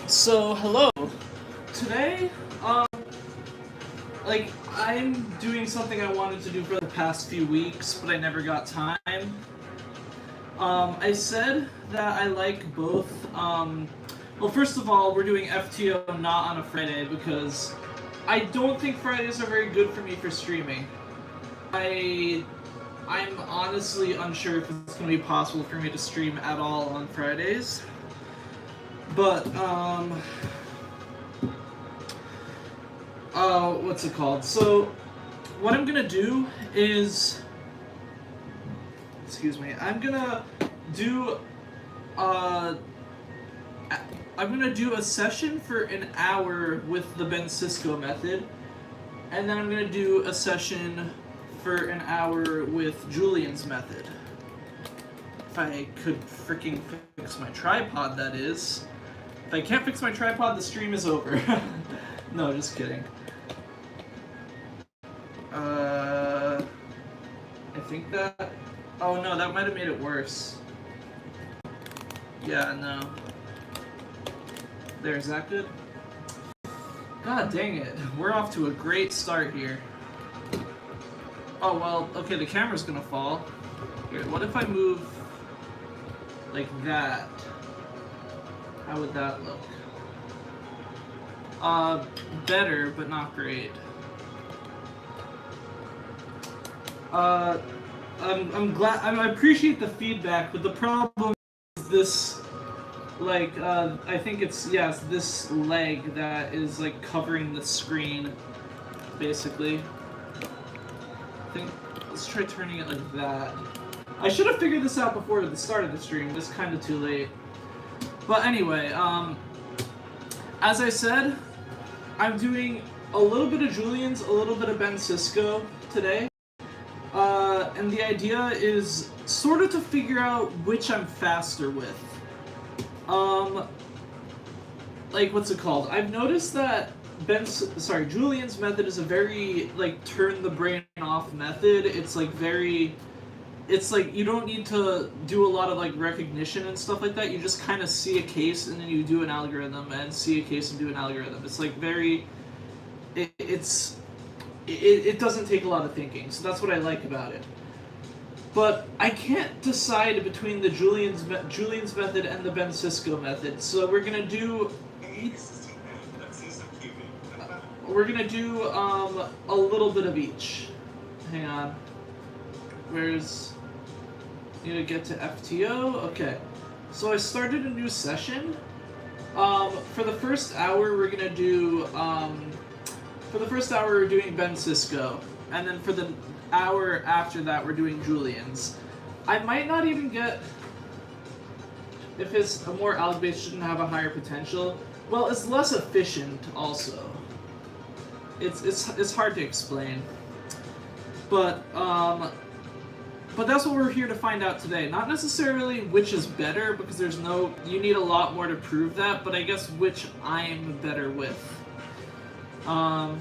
So, hello. Today, I'm doing something I wanted to do for the past few weeks, but I never got time. I said that I like both. Well, first of all, we're doing FTO not on a Friday because I don't think Fridays are very good for me for streaming. I'm honestly unsure if it's going to be possible for me to stream at all on Fridays. But, what's it called? So, what I'm gonna do is, excuse me, uh, I'm gonna do a session for an hour with the Bencisco method, and then I'm gonna do a session for an hour with Julian's method. If I could freaking fix my tripod, that is. If I can't fix my tripod, the stream is over. No, just kidding. I think that... Oh no, that might have made it worse. Yeah, no. There, is that good? God dang it. We're off to a great start here. Oh, well, okay, the camera's gonna fall. Here, what if I move like that? How would that look? Better, but not great. I'm glad. I appreciate the feedback, but the problem is this. I think it's this leg that is like covering the screen, basically. Let's try turning it like that. I should have figured this out before the start of the stream. Just kind of too late. But anyway, as I said, I'm doing a little bit of Julian's, a little bit of Bencisco today. And the idea is sort of to figure out which I'm faster with. What's it called? I've noticed that Julian's method is a very, turn the brain off method. It's you don't need to do a lot of recognition and stuff like that. You just kind of see a case and then you do an algorithm and see a case and do an algorithm. It's it doesn't take a lot of thinking, so that's what I like about it. But I can't decide between the Julian's method and the Bencisco method, so we're gonna do a little bit of each. Hang on. Need to get to FTO? Okay. So I started a new session. For the first hour we're gonna do we're doing Bencisco. And then for the hour after that we're doing Julian's. I might not even get if it's a more alg based shouldn't have a higher potential. Well, it's less efficient also. It's hard to explain. But that's what we're here to find out today. Not necessarily which is better, because you need a lot more to prove that, but I guess which I'm better with. Hang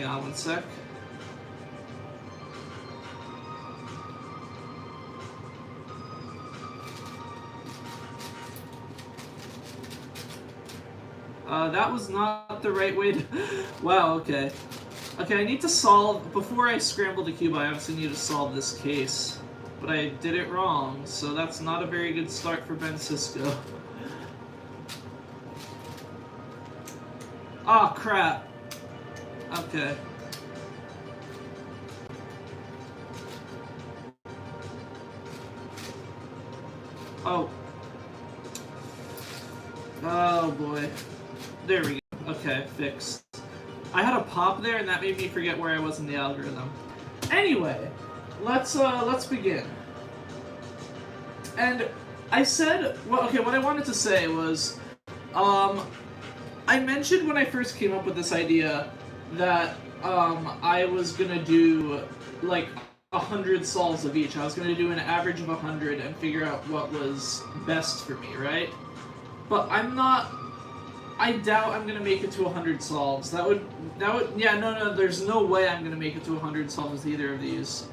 on one sec. That was not the right way to... Wow, okay. Okay, I need to solve... Before I scramble the cube, I obviously need to solve this case. But I did it wrong, so that's not a very good start for Bencisco. Oh, crap. Okay. Oh. Oh, boy. There we go. Okay, fixed. I had a pop there, and that made me forget where I was in the algorithm. Anyway, let's begin. And I said, well, okay, what I wanted to say was, I mentioned when I first came up with this idea that I was gonna do 100 solves of each. I was gonna do an average of 100 and figure out what was best for me, right? But I doubt I'm gonna make it to 100 solves. Yeah, no, there's no way I'm gonna make it to 100 solves with either of these.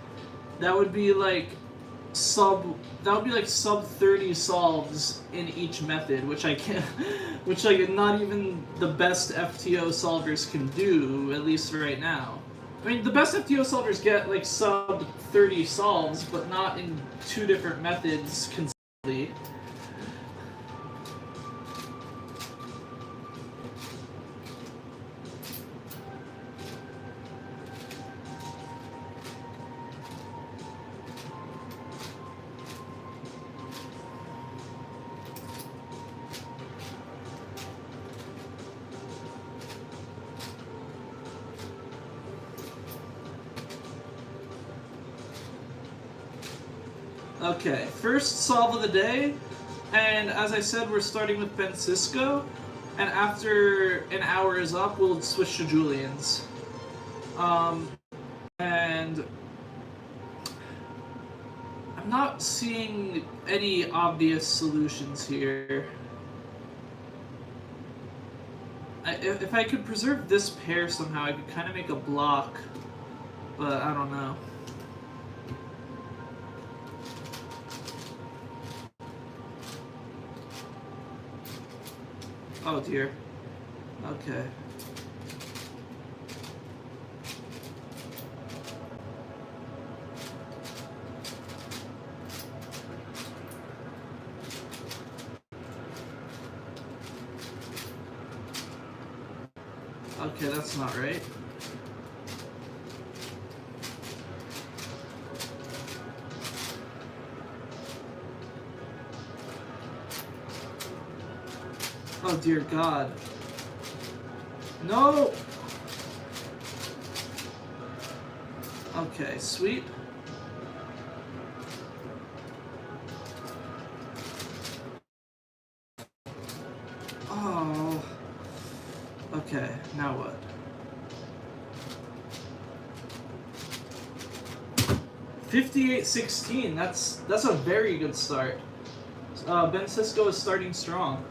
That would be that would be like sub 30 solves in each method, which I can't, which like not even the best FTO solvers can do, at least right now. I mean, the best FTO solvers get like sub 30 solves, but not in two different methods consistently. Okay, first solve of the day, and as I said, we're starting with Bencisco, and after an hour is up, we'll switch to Julian's. And I'm not seeing any obvious solutions here. If I could preserve this pair somehow, I could kind of make a block, but I don't know. Oh dear. Okay. Okay, that's not right. Oh dear God. No! Okay, sweet. Oh. Okay, now what? $58.16. That's a very good start. Bencisco is starting strong.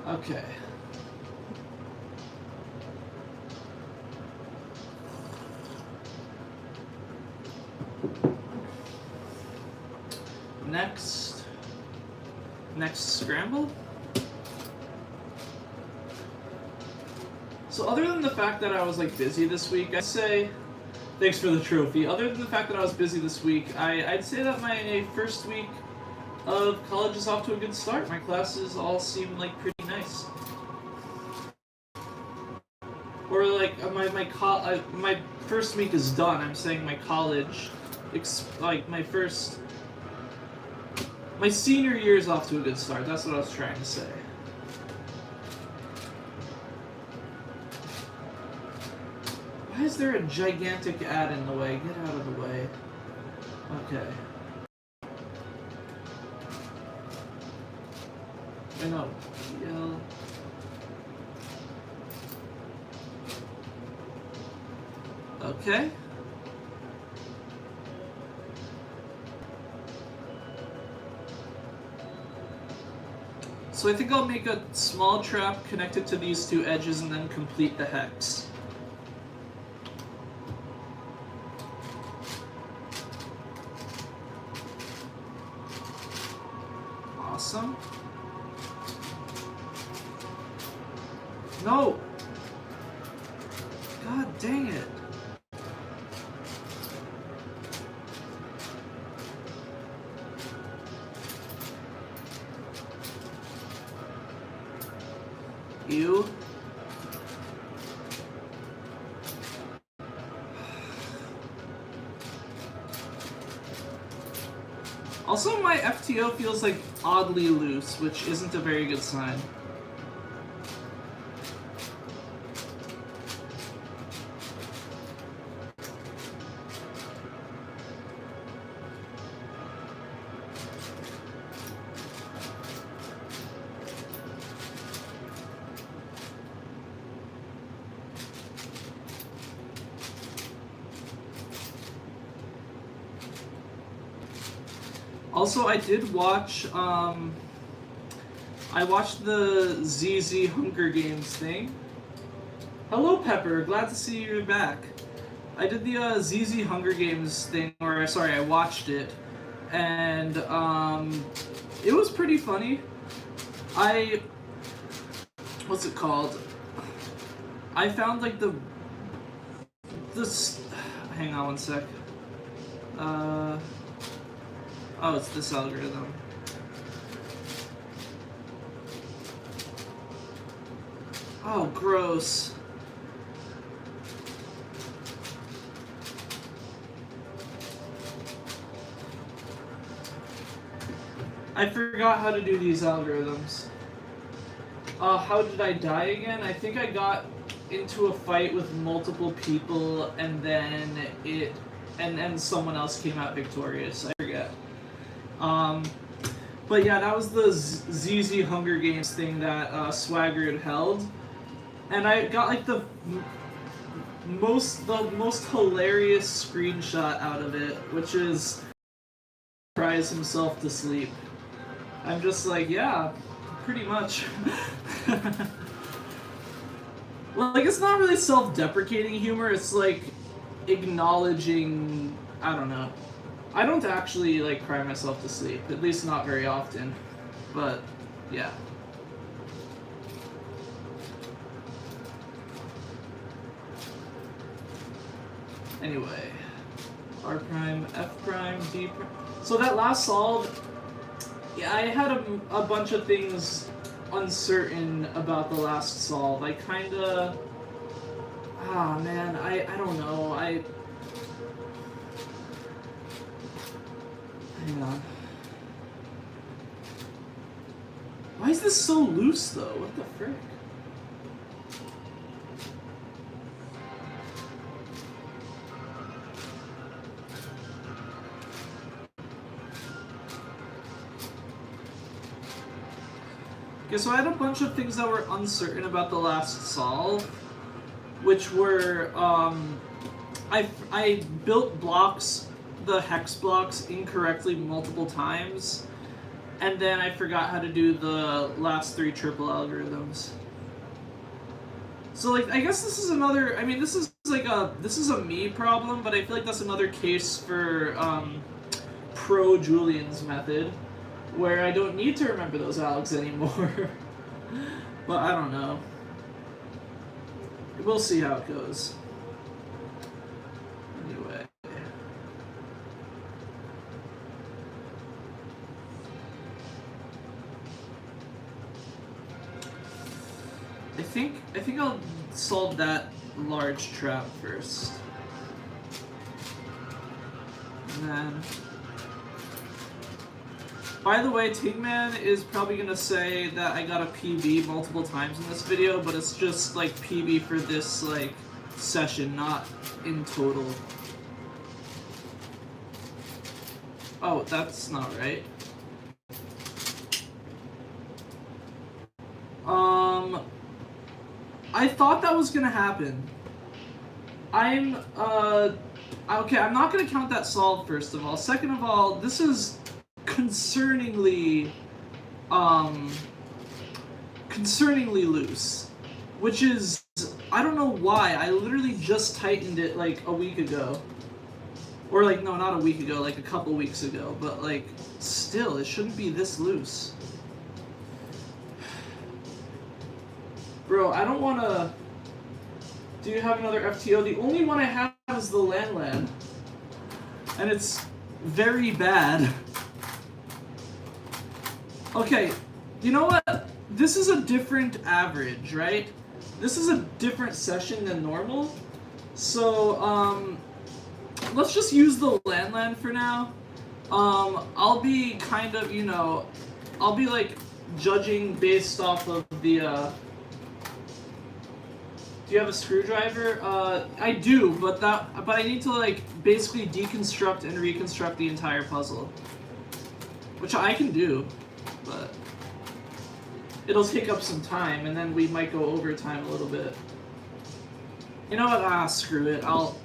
Okay. Next scramble. So other than the fact that I was like busy this week, I'd say thanks for the trophy. Other than the fact that I was busy this week, I'd say that my first week of college is off to a good start. My classes all seem like pretty nice. Or like my first week is done. I'm saying my college, like my senior year is off to a good start. That's what I was trying to say. Why is there a gigantic ad in the way? Get out of the way. Okay. I know. PL. Okay. So I think I'll make a small trap connected to these two edges and then complete the hex. Awesome. No! God dang it. You. Also, my FTO feels like oddly loose, which isn't a very good sign. Also, I did watch, I watched the ZZ Hunger Games thing, Hello, Pepper. Glad to see you back. I did the ZZ Hunger Games thing, or sorry, I watched it, and it was pretty funny. What's it called? I found like this. Hang on one sec. Oh, it's this algorithm. Oh, gross. I forgot how to do these algorithms. How did I die again? I think I got into a fight with multiple people, and then someone else came out victorious. I forget. But yeah, that was the ZZ Hunger Games thing that Swagger had held, and I got like the most hilarious screenshot out of it, which is cries himself to sleep. I'm just like, yeah, pretty much. Like, it's not really self-deprecating humor, it's like acknowledging, I don't know. I don't actually like cry myself to sleep, at least not very often, but yeah. Anyway, R prime, F prime, D prime. So that last solve, yeah, I had a bunch of things uncertain about the last solve. I kinda, man, I don't know. Hang on. Why is this so loose though? What the frick? Okay, so I had a bunch of things that were uncertain about the last solve, which were, I built blocks, the hex blocks, incorrectly multiple times, and then I forgot how to do the last 3 triple algorithms. So, like, I guess this is another, I mean, this is a me problem, but I feel like that's another case for, pro Julian's method, where I don't need to remember those Alex anymore. But I don't know. We'll see how it goes. Anyway. I think I'll solve that large trap first. And then, by the way, Tigman is probably gonna say that I got a PB multiple times in this video, but it's just like PB for this like session, not in total. Oh, that's not right. I thought that was gonna happen. Okay, I'm not gonna count that solve, first of all. Second of all, this is concerningly loose, which is, I don't know why. I literally just tightened it like a week ago, or like, no, not a week ago, like a couple weeks ago, but like, still, it shouldn't be this loose. Bro, I don't want to. Do you have another FTO? The only one I have is the Lan, and it's very bad. Okay, you know what? This is a different average, right? This is a different session than normal. So, let's just use the Lan for now. I'll be kind of, you know, I'll be like judging based off of the, do you have a screwdriver? I do, but I need to like basically deconstruct and reconstruct the entire puzzle, which I can do, but it'll take up some time, and then we might go over time a little bit. You know what? Screw it. No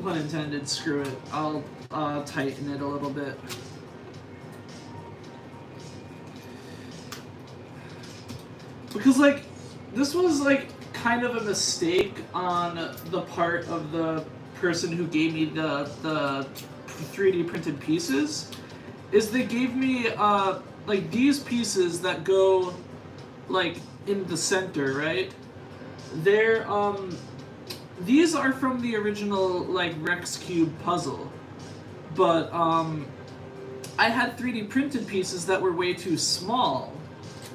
pun intended. Screw it. I'll tighten it a little bit. Because like, this was like kind of a mistake on the part of the person who gave me the 3D printed pieces, is they gave me like these pieces that go like in the center, right? They're these are from the original like Rex Cube puzzle, but I had 3D printed pieces that were way too small.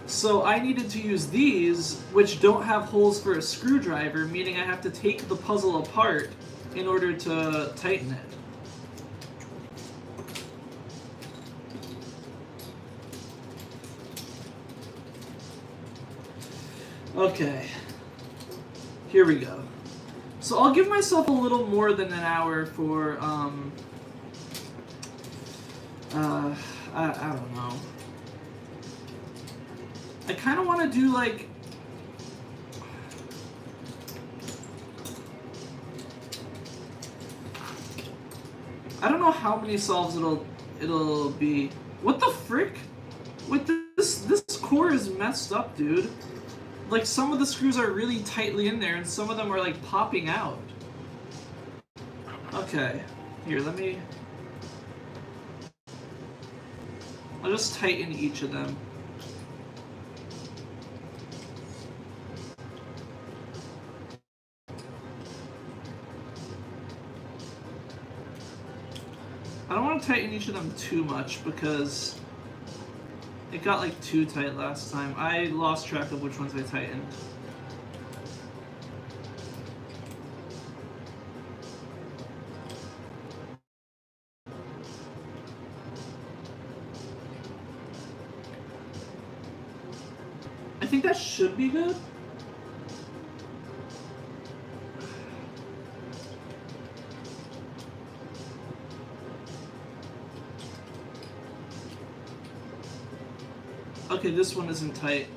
So I needed to use these, which don't have holes for a screwdriver, meaning I have to take the puzzle apart in order to tighten it. Okay, here we go. So I'll give myself a little more than an hour for, I don't know. I kind of want to do like, I don't know how many solves it'll be. What the frick? Wait, this core is messed up, dude. Like, some of the screws are really tightly in there, and some of them are, like, popping out. Okay. Here, let me... I'll just tighten each of them. I don't want to tighten each of them too much, because... it got like too tight last time. I lost track of which ones I tightened. I think that should be good. Okay, this one isn't tight.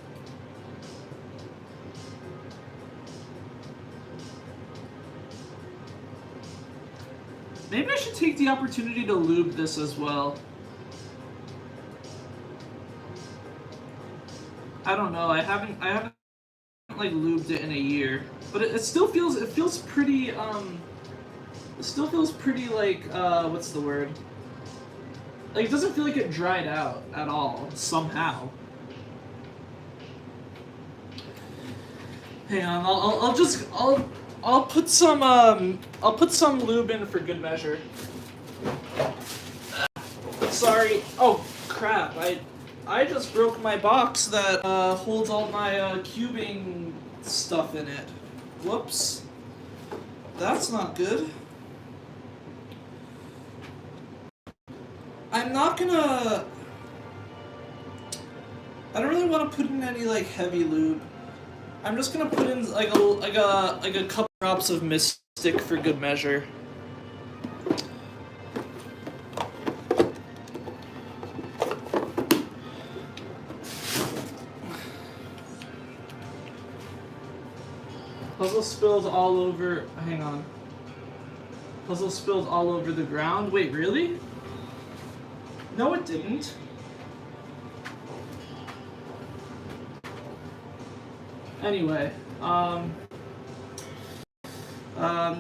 Maybe I should take the opportunity to lube this as well. I don't know. I haven't like lubed it in a year, but it still feels pretty it still feels pretty like what's the word? Like, it doesn't feel like it dried out at all somehow. Hang on, I'll put some lube in for good measure. Sorry. Oh crap! I just broke my box that holds all my cubing stuff in it. Whoops. That's not good. I'm not gonna... I don't really want to put in any like heavy lube. I'm just gonna put in like a couple drops of Mystic for good measure. Puzzle spilled all over. Hang on. Puzzle spilled all over the ground. Wait, really? No, it didn't. Anyway, I'm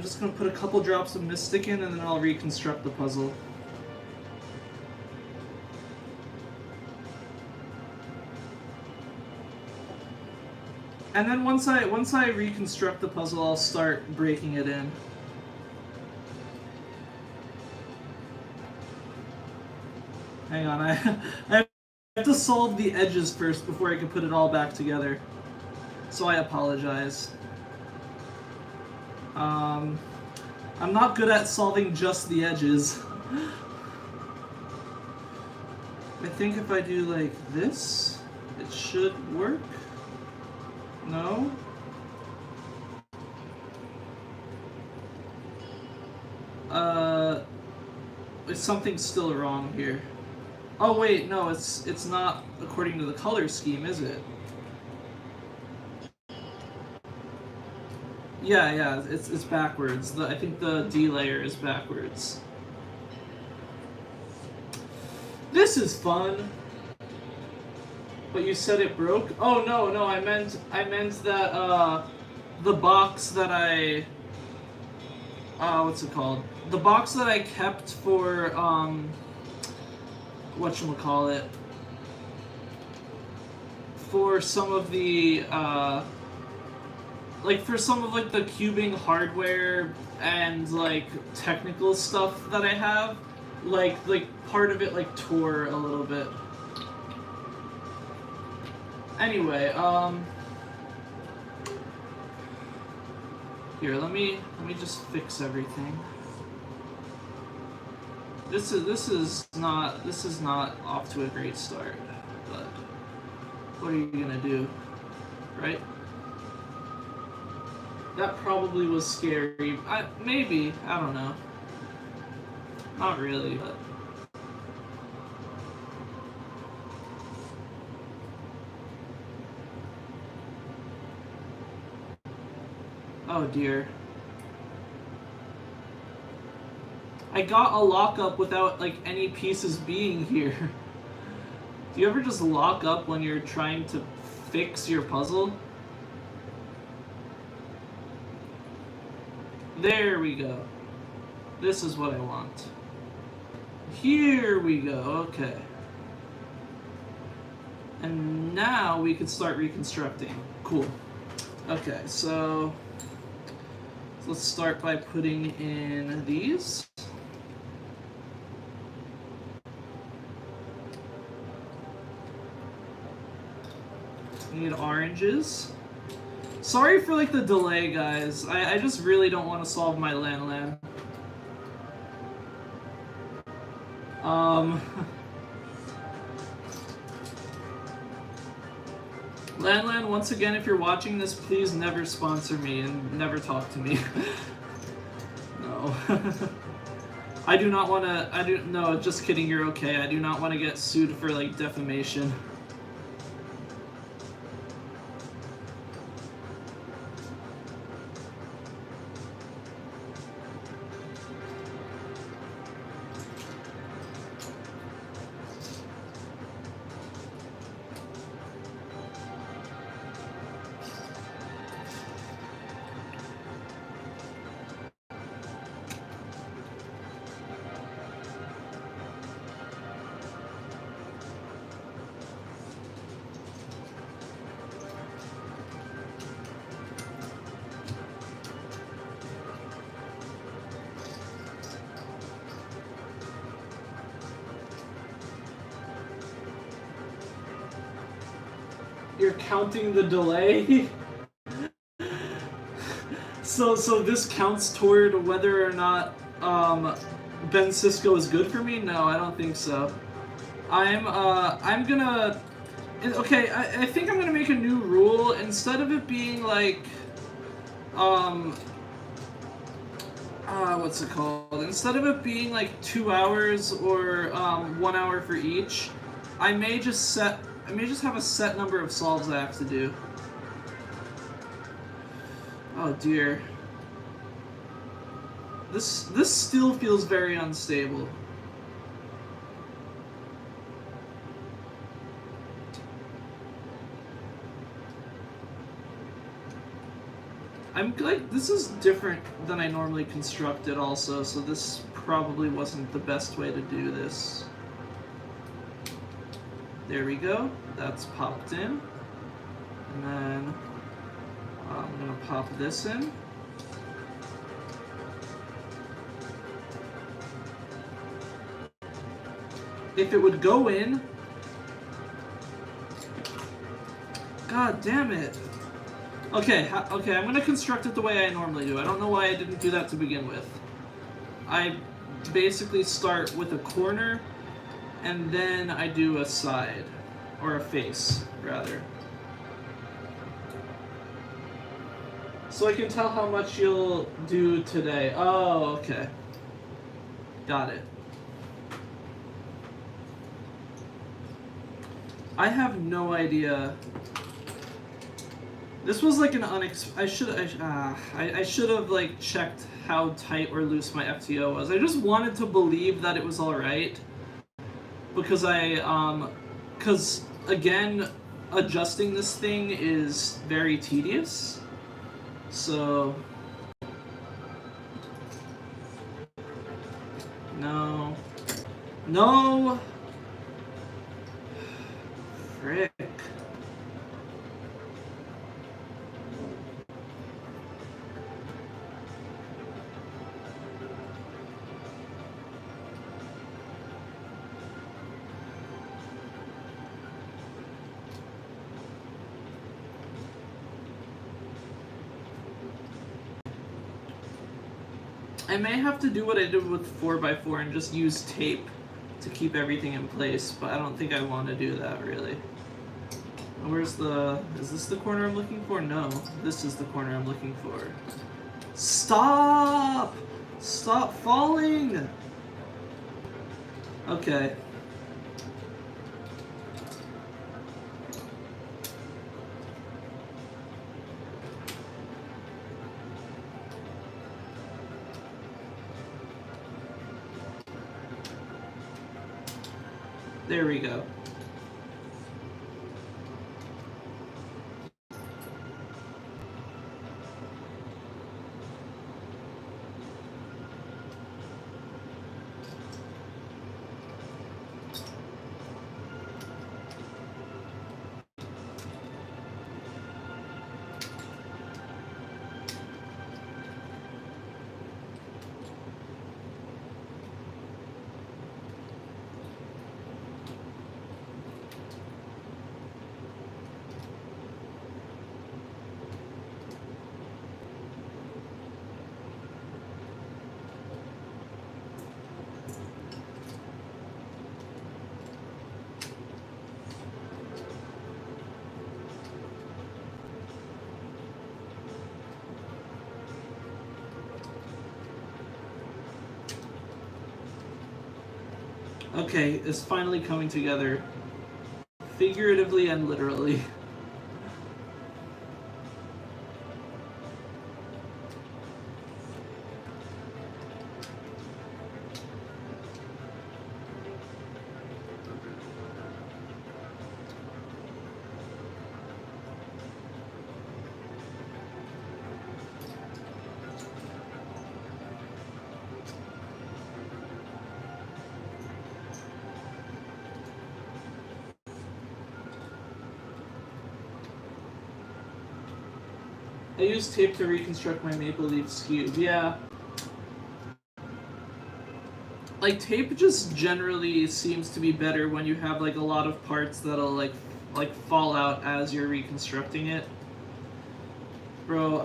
just gonna put a couple drops of Mystic in, and then I'll reconstruct the puzzle. And then once I reconstruct the puzzle, I'll start breaking it in. Hang on, I have to solve the edges first before I can put it all back together. So I apologize. I'm not good at solving just the edges. I think if I do like this, it should work. No? Something's still wrong here. Oh wait, no, it's not according to the color scheme, is it? Yeah, it's backwards. I think the D layer is backwards. This is fun. But you said it broke? Oh no, I meant that the box that I what's it called? The box that I kept for whatchamacallit, for some of the like for some of like the cubing hardware and like technical stuff that I have, like part of it like tore a little bit. Anyway, here, let me just fix everything. This is not off to a great start, but what are you gonna do, right? That probably was scary. Maybe, I don't know. Not really, but oh dear. I got a lockup without like any pieces being here. Do you ever just lock up when you're trying to fix your puzzle? There we go. This is what I want. Here we go, okay. And now we can start reconstructing. Cool. Okay, so let's start by putting in these. Need oranges. Sorry for like the delay, guys. I just really don't want to solve my Lan. Lan, once again, if you're watching this, please never sponsor me and never talk to me. No. I do not want to, no, just kidding, you're okay. I do not want to get sued for like defamation. You're counting the delay? So this counts toward whether or not Bencisco is good for me? No, I don't think so. I'm gonna... Okay, I think I'm gonna make a new rule. Instead of it being like... what's it called? Instead of it being like 2 hours or 1 hour for each, I may just have a set number of solves I have to do. Oh dear. This still feels very unstable. I'm like, this is different than I normally construct it also, so this probably wasn't the best way to do this. There we go, that's popped in. And then I'm gonna pop this in. If it would go in, god damn it. Okay, I'm gonna construct it the way I normally do. I don't know why I didn't do that to begin with. I basically start with a corner, and then I do a side, or a face, rather. So I can tell how much you'll do today. Oh, okay. Got it. I have no idea. This was like an I should have like checked how tight or loose my FTO was. I just wanted to believe that it was all right, because again, adjusting this thing is very tedious. So no. No! Frick. I may have to do what I did with 4x4 and just use tape to keep everything in place, but I don't think I want to do that, really. Where's the... Is this the corner I'm looking for? No, this is the corner I'm looking for. Stop! Stop falling! Okay. There we go. Okay, it's finally coming together. Figuratively and literally. I used tape to reconstruct my Maple Leafs cube. Yeah. Like, tape just generally seems to be better when you have, like, a lot of parts that'll, like fall out as you're reconstructing it. Bro,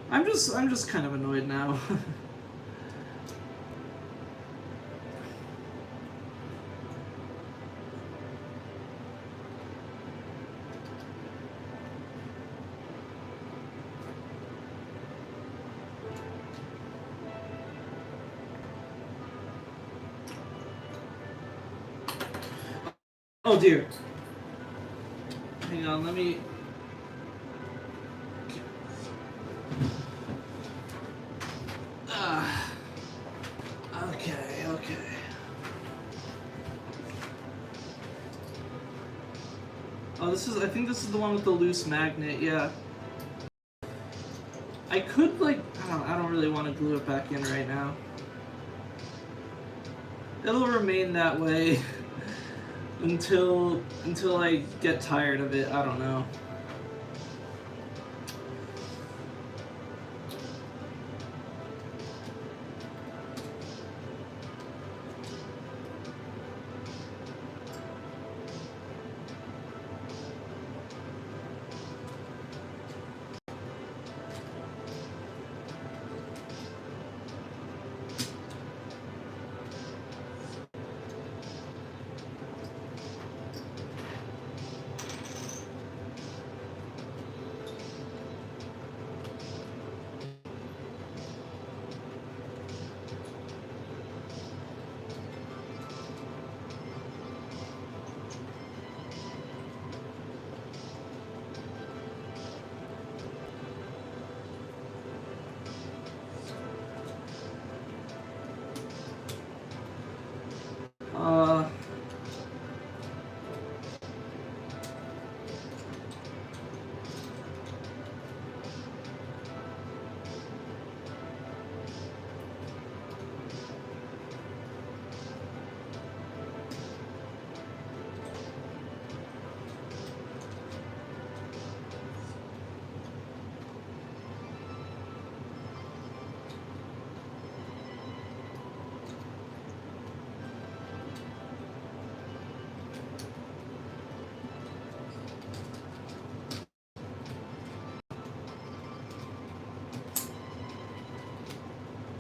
I'm just kind of annoyed now. Oh dear. Hang on, let me... Okay. Oh, I think this is the one with the loose magnet, yeah. I could, like, I don't really want to glue it back in right now. It'll remain that way until I get tired of it, I don't know.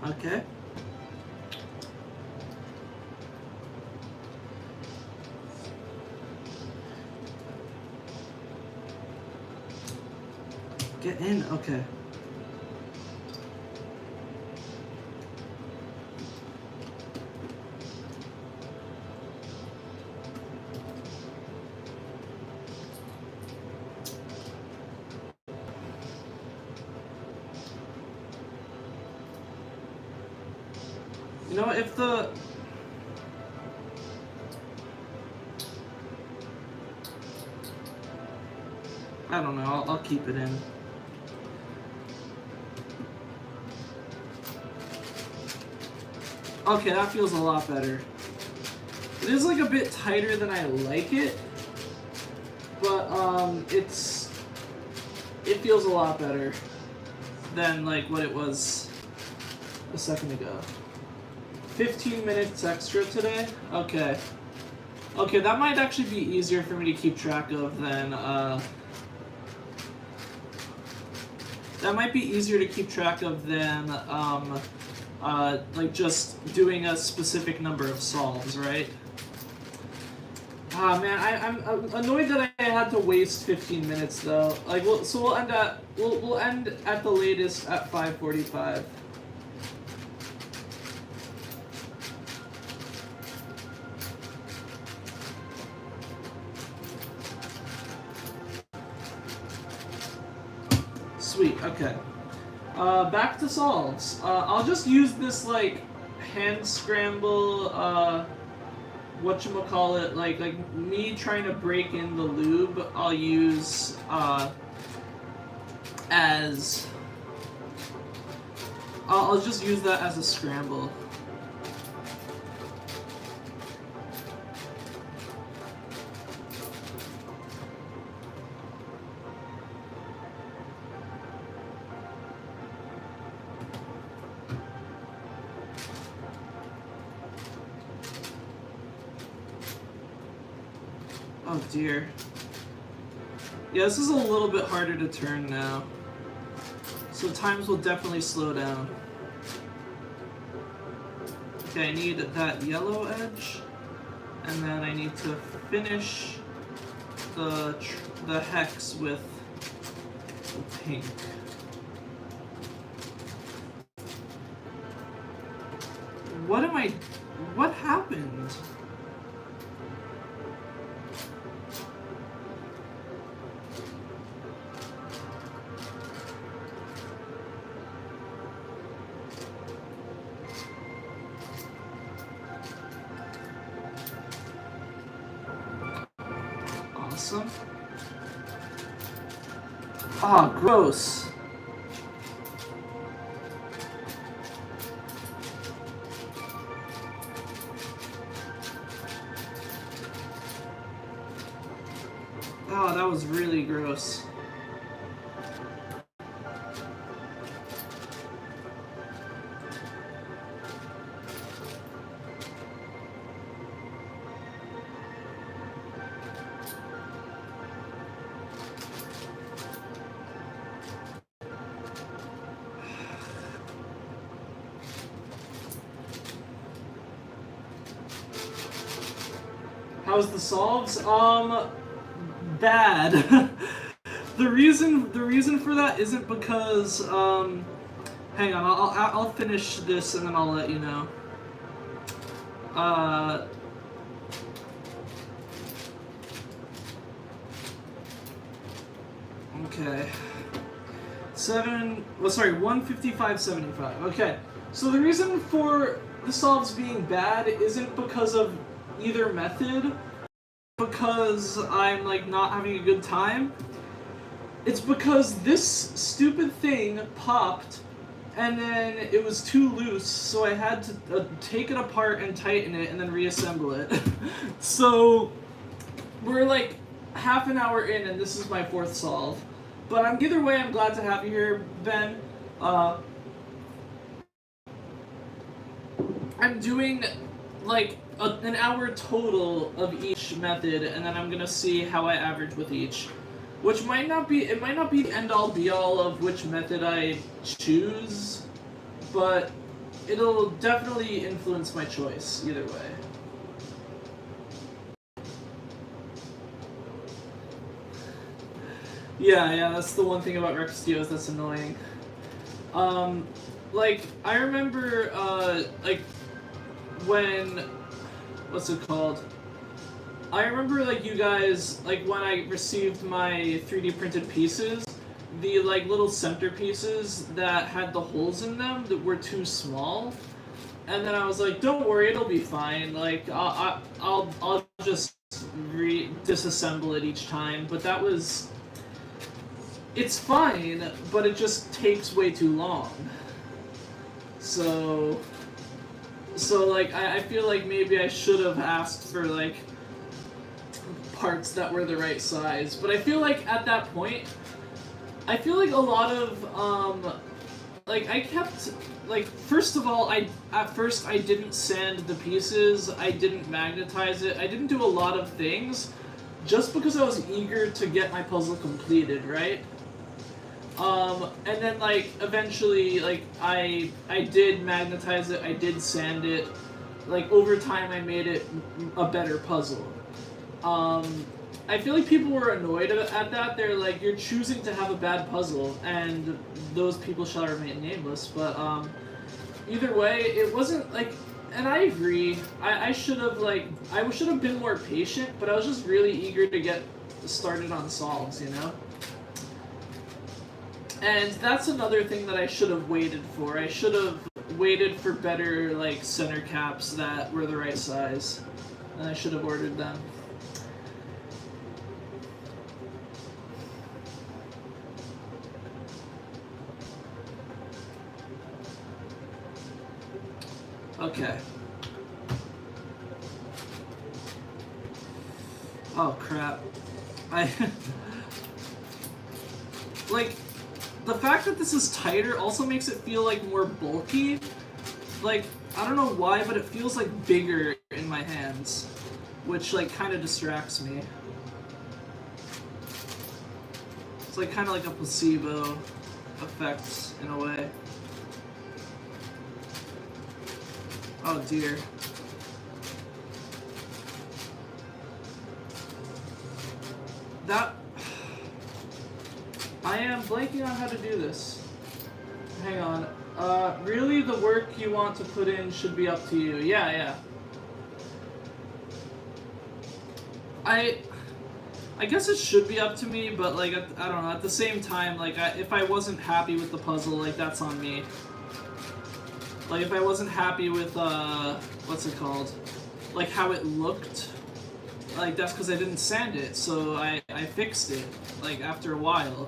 Okay. Get in, okay. You know, if the... I don't know, I'll keep it in. Okay, that feels a lot better. It is like a bit tighter than I like it, but it feels a lot better than like what it was a second ago. 15 minutes extra today? Okay. Okay, that might actually be easier for me to keep track of than, that might be easier to keep track of than, like just doing a specific number of solves, right? Ah, man, I'm annoyed that I had to waste 15 minutes though. Like, so we'll end at the latest at 5:45. Sweet. Okay. Back to solves. I'll just use this like hand scramble. Whatchamacallit, like me trying to break in the lube, I'll use as I'll just use that as a scramble. Oh dear. Yeah, this is a little bit harder to turn now. So times will definitely slow down. Okay, I need that yellow edge. And then I need to finish the hex with the pink. What happened? Awesome. Ah, gross. Oh, that was really gross. How's the solves? Bad. the reason for that isn't because hang on, I'll finish this and then I'll let you know. Okay. 155.75. Okay. So the reason for the solves being bad isn't because of either method, because I'm like not having a good time. It's because this stupid thing popped and then it was too loose, so I had to take it apart and tighten it and then reassemble it. So we're like half an hour in and this is my fourth solve. But either way, I'm glad to have you here, Ben. I'm doing like an hour total of each method, and then I'm gonna see how I average with each, which might not be the end all be all of which method I choose, but it'll definitely influence my choice either way. Yeah, that's the one thing about Rex Steos that's annoying. Like, I remember, like, when, what's it called? I remember, like, you guys, like, when I received my 3D printed pieces, the, like, little centerpieces that had the holes in them that were too small, and then I was like, don't worry, it'll be fine, like, I'll just disassemble it each time, but that was... It's fine, but it just takes way too long. So like, I feel like maybe I should have asked for, like, parts that were the right size. But I feel like at that point, I feel like a lot of, like, I kept, like, first of all, at first I didn't sand the pieces, I didn't magnetize it, I didn't do a lot of things, just because I was eager to get my puzzle completed, right? And then, like, eventually, like, I did magnetize it, I did sand it, like, over time I made it a better puzzle. I feel like people were annoyed at that, they're like, you're choosing to have a bad puzzle, and those people shall remain nameless, but, either way, it wasn't, like, and I agree, I should have, like, I should have been more patient, but I was just really eager to get started on solves, you know? And that's another thing that I should have waited for. I should have waited for better, like, center caps that were the right size. And I should have ordered them. Okay. Oh, crap. Like... The fact that this is tighter also makes it feel, like, more bulky. Like, I don't know why, but it feels, like, bigger in my hands. Which, like, kind of distracts me. It's, like, kind of like a placebo effect, in a way. Oh, dear. That... I am blanking on how to do this. Hang on. Really, the work you want to put in should be up to you. Yeah. I guess it should be up to me, but, like, I don't know, at the same time, like, if I wasn't happy with the puzzle, like, that's on me. Like, if I wasn't happy with, what's it called? Like, how it looked, like, that's because I didn't sand it, so I fixed it, like, after a while.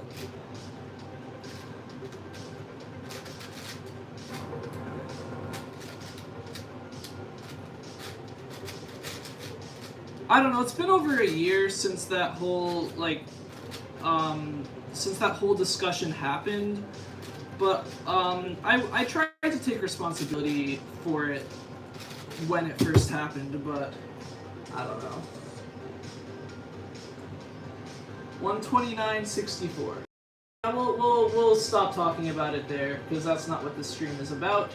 I don't know, it's been over a year since that whole, like, since that whole discussion happened, but, I tried to take responsibility for it when it first happened, but I don't know. 129.64. We'll stop talking about it there, because that's not what this stream is about.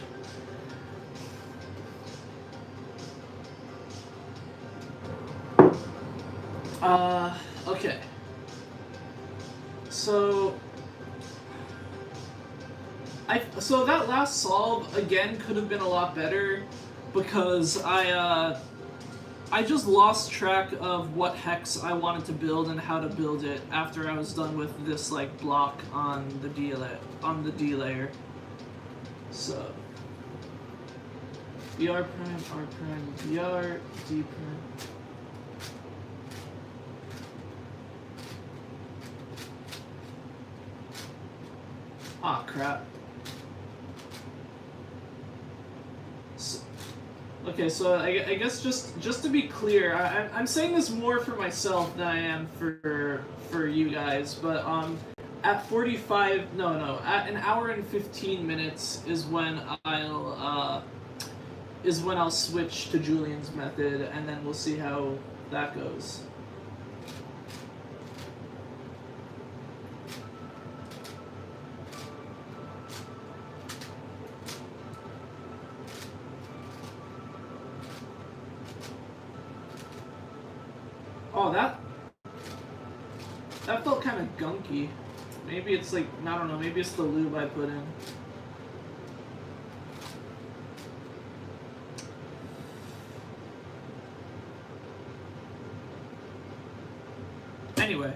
Okay. So that last solve, again, could have been a lot better, because I just lost track of what hex I wanted to build and how to build it after I was done with this, like, block on the D layer. So BR prime, R prime, BR, D prime. Ah, crap. Okay, so I guess just to be clear, I'm saying this more for myself than I am for you guys, but at 45, no, at an hour and 15 minutes is when I'll switch to Julian's method, and then we'll see how that goes. Oh, that felt kind of gunky. Maybe it's like, I don't know, maybe it's the lube I put in. Anyway.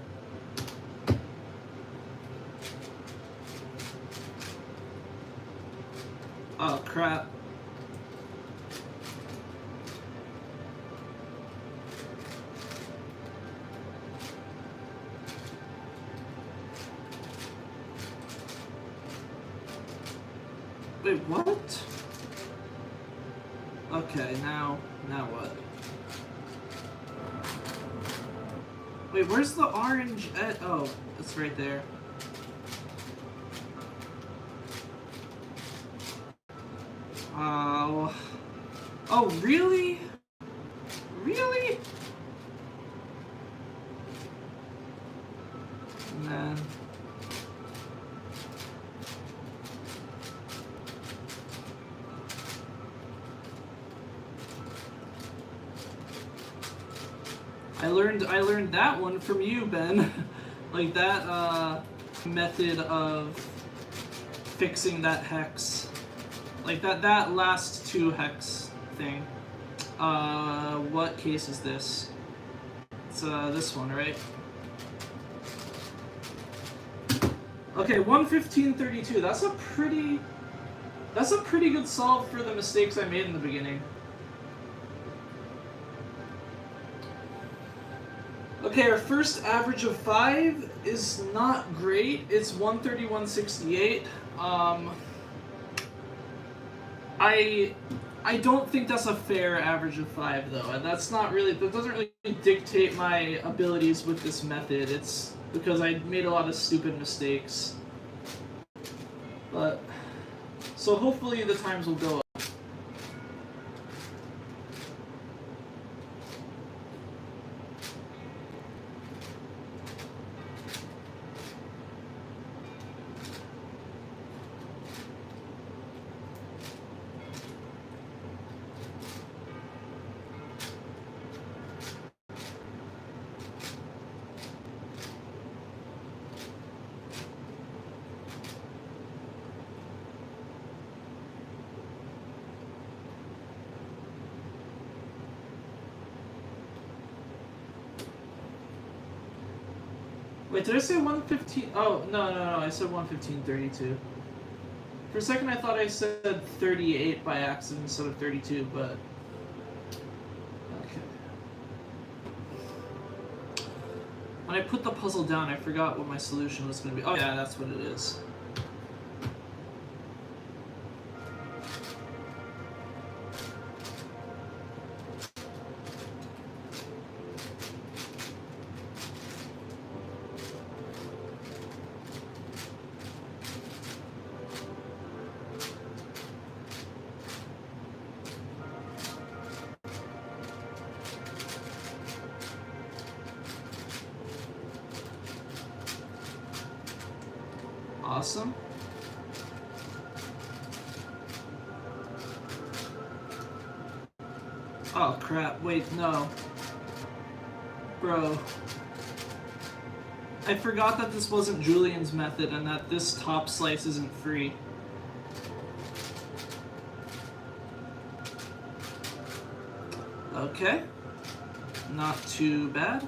Oh, crap. Wait, what? Okay, now what? Wait, where's the orange? Oh, it's right there. Oh, really? Really? Man. I learned that one from you, Ben. Like that method of fixing that hex. Like that last 2 hex thing. What case is this? It's this one, right? Okay, 11532. That's a pretty good solve for the mistakes I made in the beginning. Okay, our first average of 5 is not great. It's 131.68. I don't think that's a fair average of 5 though, and that doesn't really dictate my abilities with this method. It's because I made a lot of stupid mistakes. But so hopefully the times will go up. Wait, did I say 115? Oh, no, I said 115.32. For a second I thought I said 38 by accident instead of 32, but... Okay. When I put the puzzle down, I forgot what my solution was going to be. Oh yeah, that's what it is. Awesome. Oh crap, wait, no. Bro. I forgot that this wasn't Julian's method and that this top slice isn't free. Okay. Not too bad.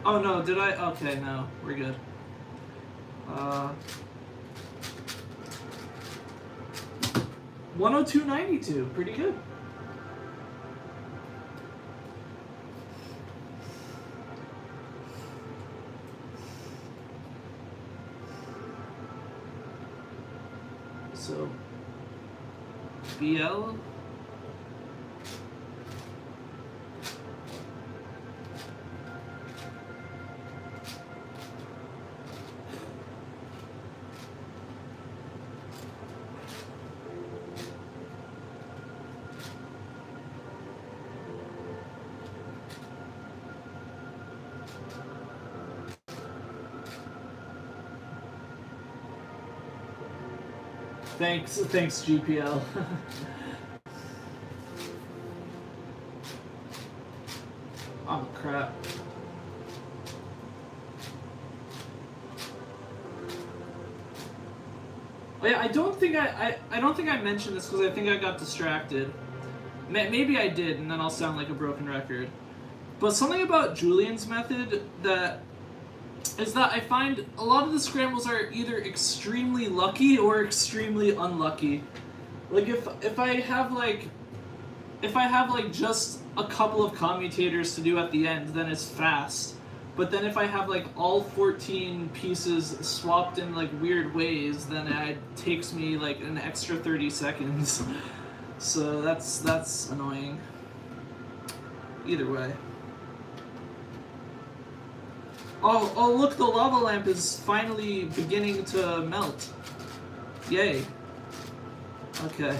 Oh no, did I? Okay, no, we're good. 102.92, pretty good. So, BL. Thanks GPL. Oh crap. Oh, yeah, I don't think I mentioned this because I think I got distracted. Maybe I did, and then I'll sound like a broken record. But something about Julian's method that is that I find a lot of the scrambles are either extremely lucky or extremely unlucky. Like if I have like just a couple of commutators to do at the end, then it's fast. But then if I have like all 14 pieces swapped in like weird ways, then it takes me like an extra 30 seconds. So that's annoying. Either way. Oh look, the lava lamp is finally beginning to melt. Yay. Okay.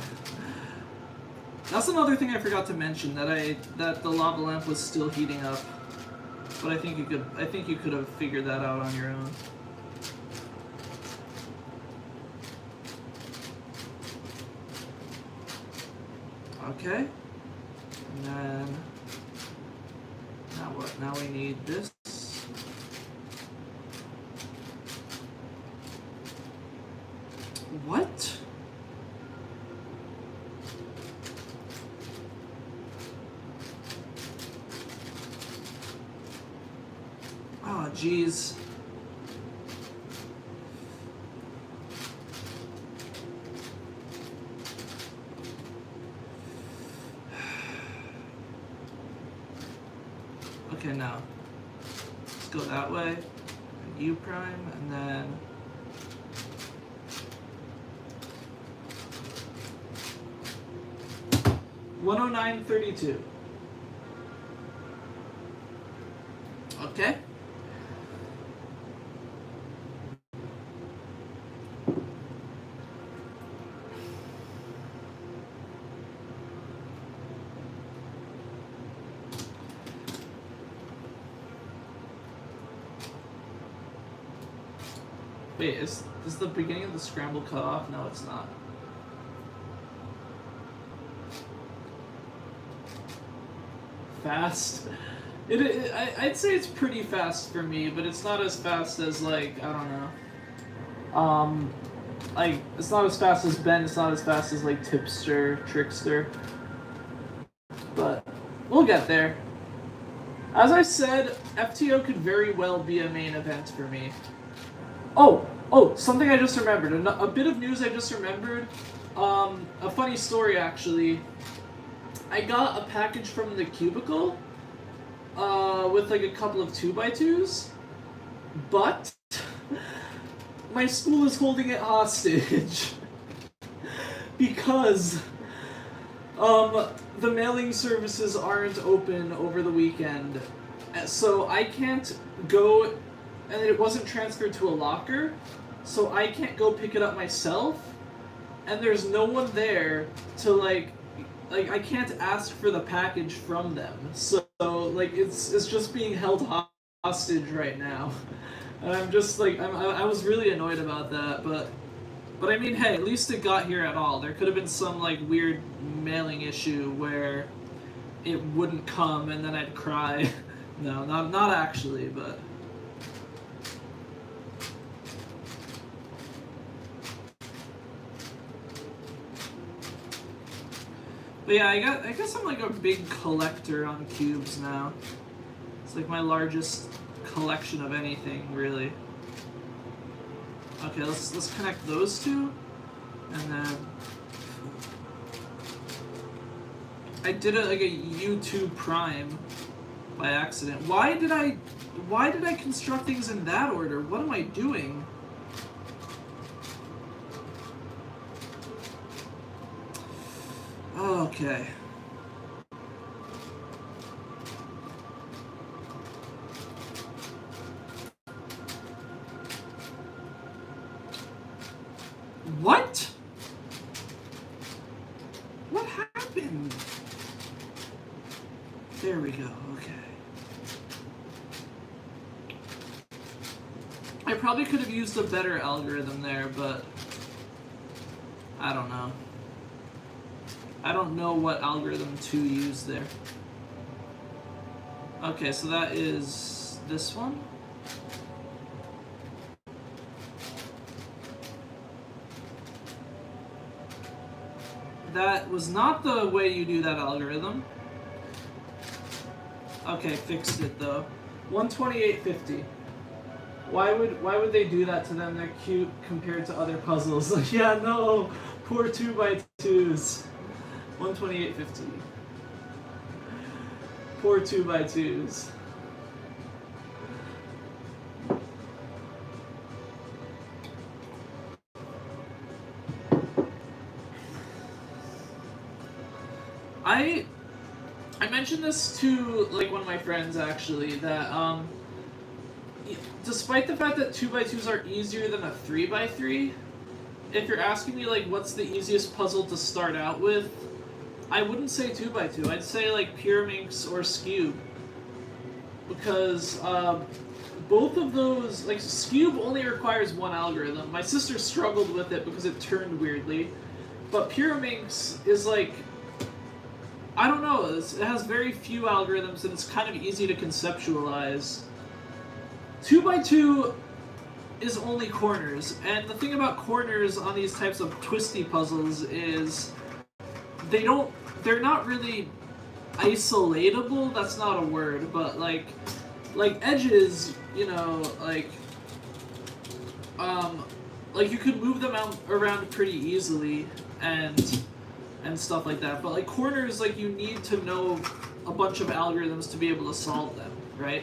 That's another thing I forgot to mention, that the lava lamp was still heating up. But I think you could have figured that out on your own. Okay. And then now what? Now we need this. What? Oh, jeez. Okay, now let's go that way. U prime, and then $109.32. Okay. Wait, is the beginning of the scramble cut off? No, it's not. Fast? I'd say it's pretty fast for me, but it's not as fast as, like, I don't know. Like, it's not as fast as Ben, it's not as fast as, like, Tipster, Trickster. But we'll get there. As I said, FTO could very well be a main event for me. Oh, something I just remembered. A bit of news I just remembered. A funny story, actually. I got a package from the cubicle with like a couple of 2x2s, but my school is holding it hostage because the mailing services aren't open over the weekend, so I can't go, and it wasn't transferred to a locker, so I can't go pick it up myself, and there's no one there to like I can't ask for the package from them, so like it's just being held hostage right now, and I'm just like I was really annoyed about that, but I mean, hey, at least it got here at all. There could have been some like weird mailing issue where it wouldn't come and then I'd cry. No, not actually, but. But yeah, I guess I'm like a big collector on cubes now. It's like my largest collection of anything, really. Okay, let's connect those two, and then I did it like a U2 prime by accident. Why did I construct things in that order? What am I doing? Okay. What? What happened? There we go, okay. I probably could have used a better algorithm there, but I don't know. I don't know what algorithm to use there. Okay, so that is this one. That was not the way you do that algorithm. Okay, fixed it though. 128.50. Why would they do that to them? They're cute compared to other puzzles. Like, yeah, no, poor 2x2s. 128.50. Poor 2x2s. I mentioned this to like one of my friends actually that despite the fact that 2x2s are easier than a 3x3, if you're asking me like what's the easiest puzzle to start out with, I wouldn't say 2x2. I'd say like Pyraminx or Scube, because both of those, like Scube only requires one algorithm. My sister struggled with it because it turned weirdly, but Pyraminx is like, I don't know, it has very few algorithms and it's kind of easy to conceptualize. 2x2 is only corners, and the thing about corners on these types of twisty puzzles is they're not really isolatable, that's not a word, but like edges, you know, like you could move them around pretty easily and stuff like that. But like corners, like you need to know a bunch of algorithms to be able to solve them, right?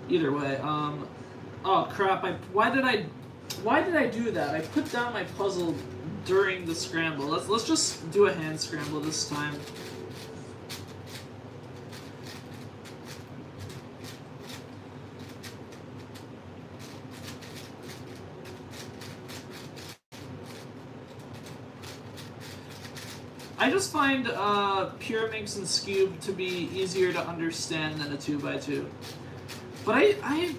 Either way, oh crap! Why did I do that? I put down my puzzle during the scramble. Let's just do a hand scramble this time. I just find Pyraminx and Scube to be easier to understand than a 2x2. But I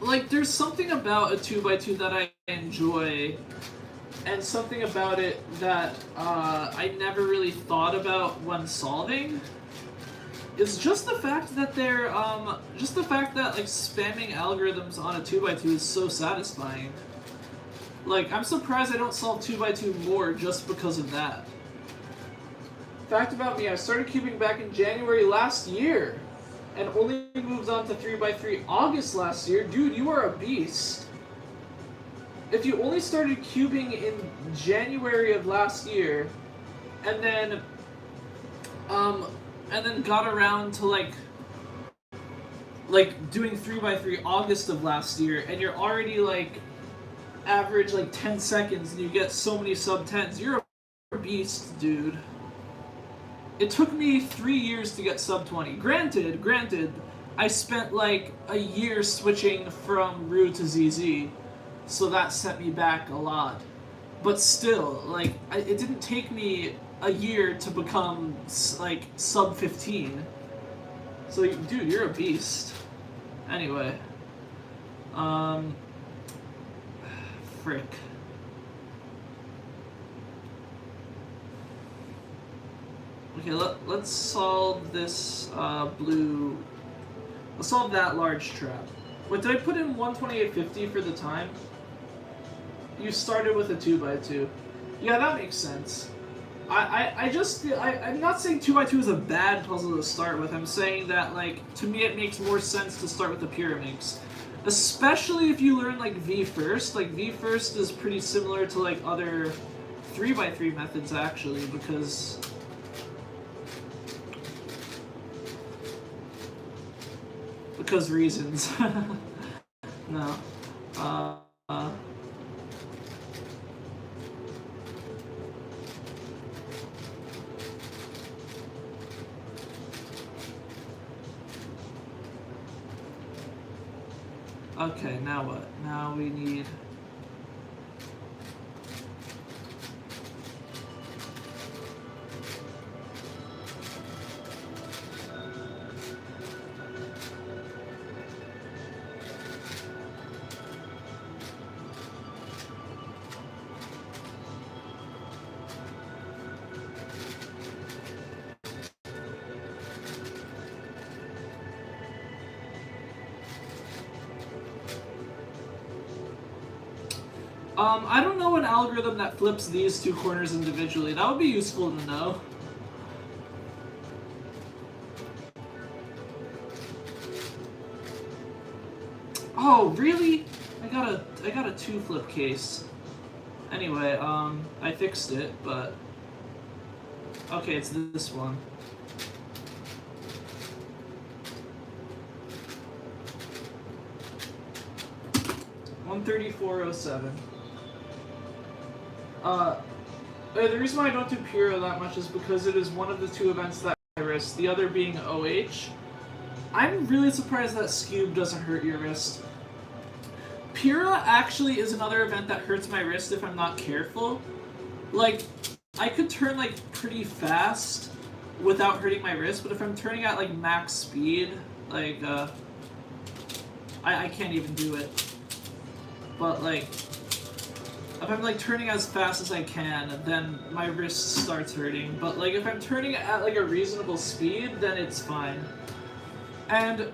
like, there's something about a 2x2 that I enjoy, and something about it that I never really thought about when solving. It's just the fact that they're just the fact that like spamming algorithms on a 2x2 is so satisfying. Like, I'm surprised I don't solve 2x2 more just because of that. Fact about me, I started cubing back in January last year, and only moved on to 3x3 August last year. Dude, you are a beast. If you only started cubing in January of last year, and then got around to like doing 3x3 August of last year, and you're already like average like 10 seconds and you get so many sub 10s, you're a beast, dude. It took me 3 years to get sub 20. Granted, I spent like a year switching from Rue to ZZ, so that set me back a lot. But still, like, it didn't take me a year to become like sub 15. So, dude, you're a beast. Anyway, frick. Okay, let's solve this blue. Let's solve that large trap. Wait, did I put in 128.50 for the time? You started with a 2x2. Yeah, that makes sense. I'm not saying 2x2 is a bad puzzle to start with. I'm saying that, like, to me it makes more sense to start with the Pyraminx. Especially if you learn, like, V first. Like, V first is pretty similar to, like, other 3x3 methods, actually, because reasons. No. Okay, now what? Now we need... I don't know an algorithm that flips these two corners individually. That would be useful to know. Oh, really? I got a 2-flip case. Anyway, I fixed it, but okay, it's this one. $134.07. The reason why I don't do Pyrrha that much is because it is one of the two events that I wrist, the other being OH. I'm really surprised that Scoob doesn't hurt your wrist. Pyrrha actually is another event that hurts my wrist if I'm not careful. Like, I could turn, like, pretty fast without hurting my wrist, but if I'm turning at, like, max speed, like, I can't even do it. But, like, if I'm, like, turning as fast as I can, then my wrist starts hurting. But, like, if I'm turning at, like, a reasonable speed, then it's fine. And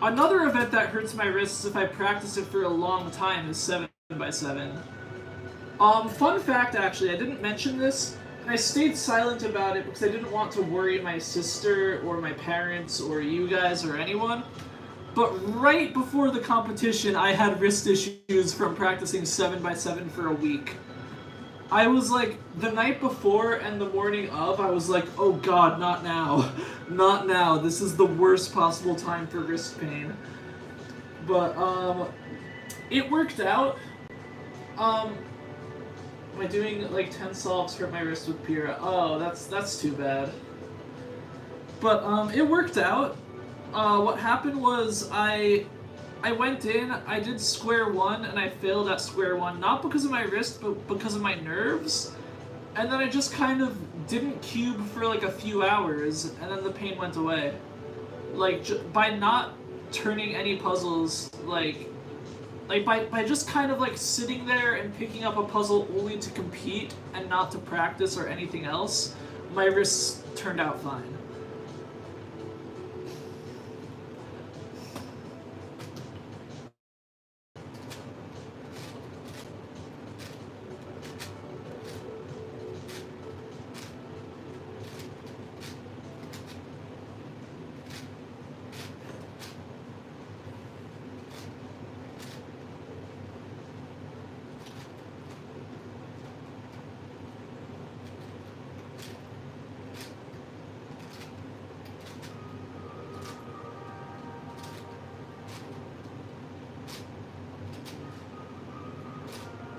another event that hurts my wrists if I practice it for a long time is 7x7. Fun fact, actually, I didn't mention this, and I stayed silent about it because I didn't want to worry my sister or my parents or you guys or anyone. But right before the competition, I had wrist issues from practicing 7x7 for a week. I was like, the night before and the morning of, I was like, oh god, not now. Not now. This is the worst possible time for wrist pain. But, it worked out. Am I doing, like, 10 solves hurt my wrist with Pyrrha? Oh, that's too bad. But, it worked out. What happened was I went in, I did square one, and I failed at square one, not because of my wrist, but because of my nerves. And then I just kind of didn't cube for like a few hours, and then the pain went away. Like, by not turning any puzzles, like by just kind of like sitting there and picking up a puzzle only to compete and not to practice or anything else, my wrists turned out fine.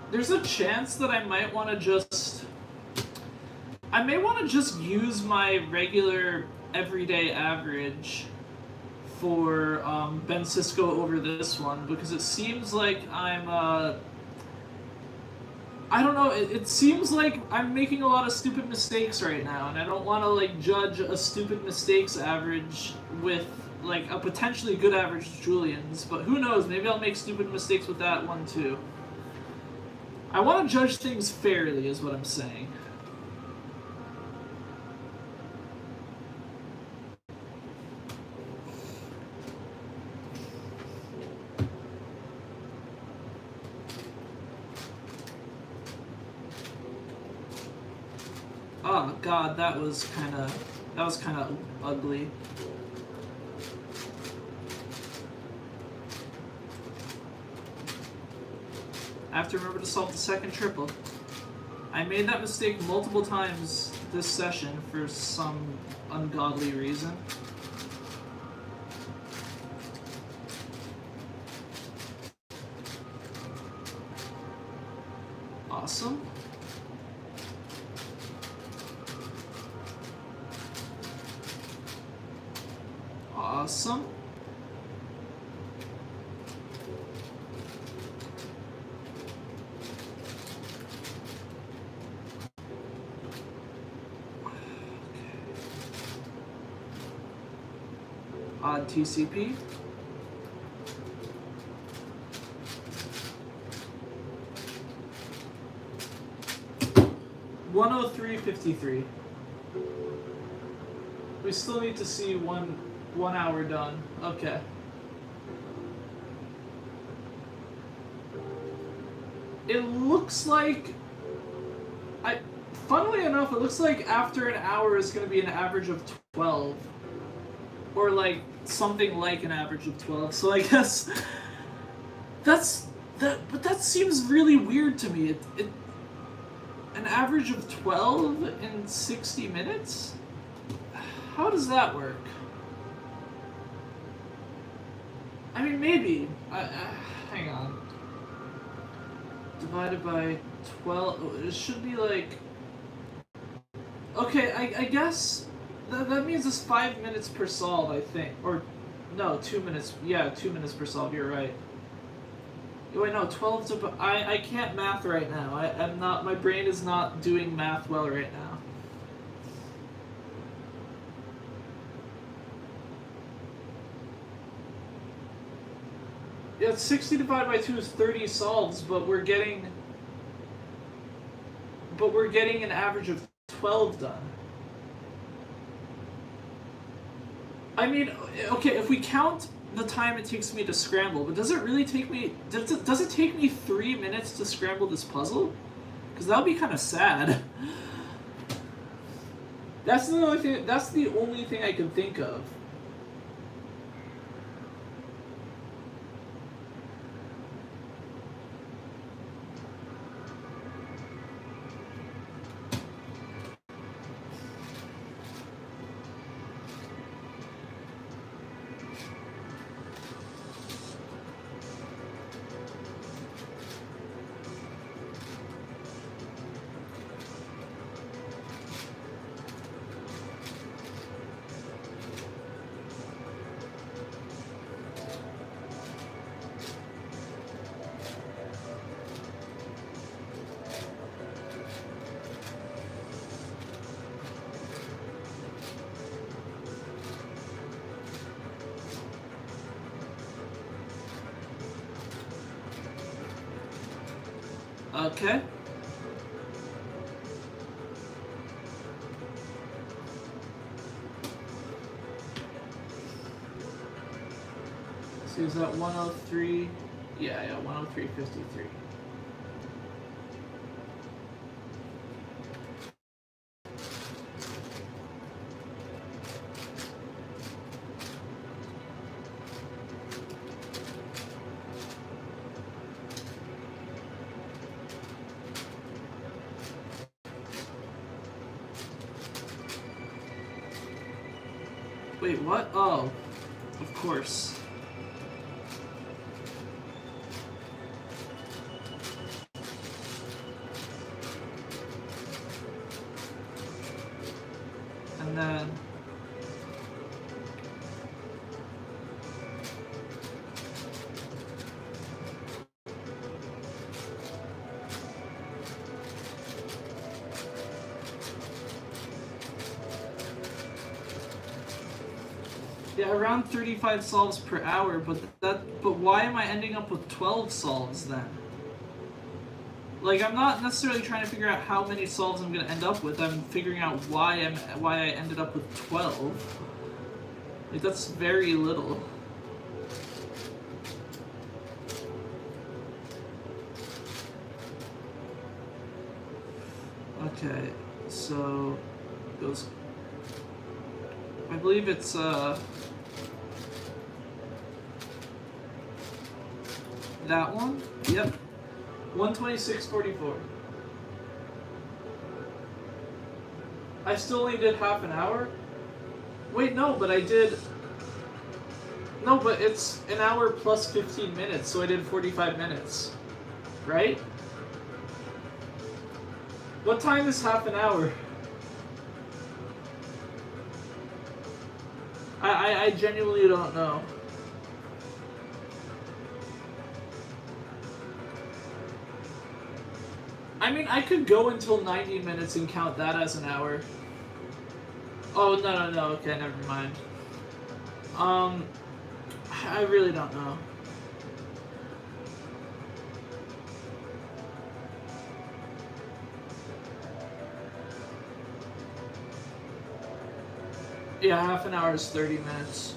There's a chance that I might want to just... I may want to just use my regular everyday average for Bencisco over this one, because it seems like I'm, I don't know, it seems like I'm making a lot of stupid mistakes right now, and I don't want to, like, judge a stupid mistakes average with, like, a potentially good average Julian's, but who knows, maybe I'll make stupid mistakes with that one too. I want to judge things fairly, is what I'm saying. Oh god, that was kind of ugly. I have to remember to solve the second triple. I made that mistake multiple times this session for some ungodly reason. Awesome. Awesome. Odd TCP. $103.53. We still need to see one hour done. Okay. it looks like... Funnily enough, it looks like after an hour is going to be an average of 12. Or, like, something like an average of 12. So I guess... But that seems really weird to me. An average of 12 in 60 minutes? How does that work? I mean, maybe. Hang on. Divided by 12... It should be like... Okay, I guess... That means it's 5 minutes per solve, I think. Or... No, 2 minutes. Yeah, 2 minutes per solve, you're right. Wait, no, 12 to... I can't math right now. I'm not... My brain is not doing math well right now. Yeah, 60 divided by 2 is 30 solves, but we're getting... But we're getting an average of 12 done. I mean, okay, if we count the time it takes me to scramble, but does it really take me... Does it take me 3 minutes to scramble this puzzle? Because that would be kind of sad. That's the only thing... That's the only thing I can think of. Okay. So is that 103? Yeah, 103.53. Wait, what? Oh, of course. And then... Yeah, around 35 solves per hour, but why am I ending up with 12 solves then? Like, I'm not necessarily trying to figure out how many solves I'm gonna end up with. I'm figuring out why I ended up with 12. Like, that's very little. Okay, so it goes. I believe it's that one? Yep. 126.44. I still only did half an hour? Wait, no, but I did... No, but it's an hour plus 15 minutes, so I did 45 minutes. Right? What time is half an hour? I genuinely don't know. I mean, I could go until 90 minutes and count that as an hour. Oh, no, okay, never mind. I really don't know. Yeah, half an hour is 30 minutes.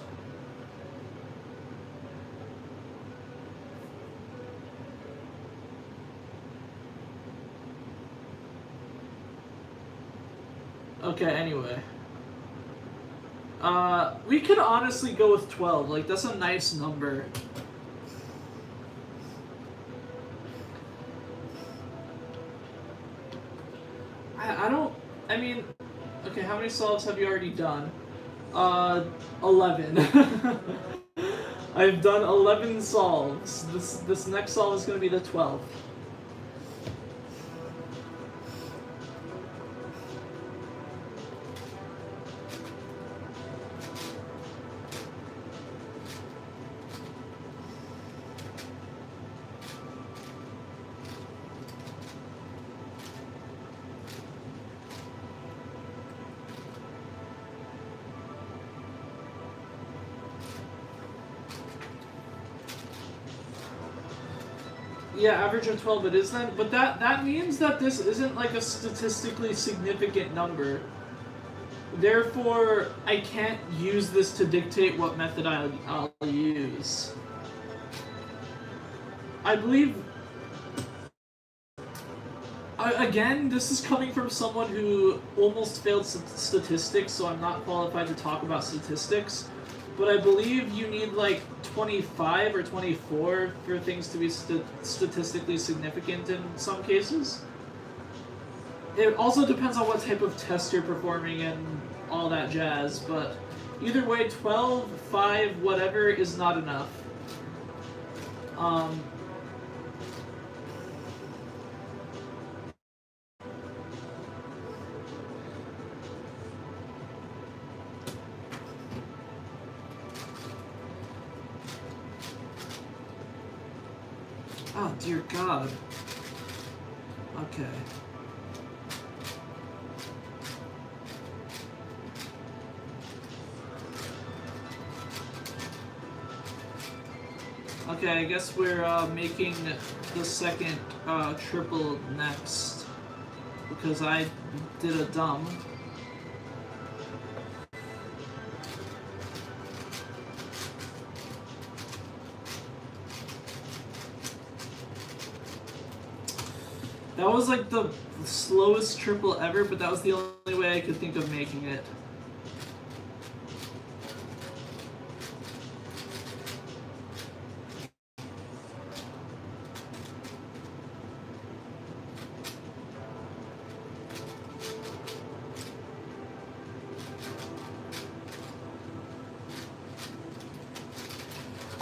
Okay, anyway. We could honestly go with 12. Like, that's a nice number. I mean, okay, how many solves have you already done? 11. I've done 11 solves. This next solve is going to be the 12th. Yeah, average of 12 it is then, but that means that this isn't like a statistically significant number. Therefore, I can't use this to dictate what method I'll use. I believe... Again, this is coming from someone who almost failed statistics, so I'm not qualified to talk about statistics. But I believe you need like 25 or 24 for things to be statistically significant in some cases. It also depends on what type of test you're performing and all that jazz, but either way, 12, 5, whatever is not enough. Oh, dear God. Okay. Okay, I guess we're making the second triple next because I did a dumb. That was like the slowest triple ever, but that was the only way I could think of making it.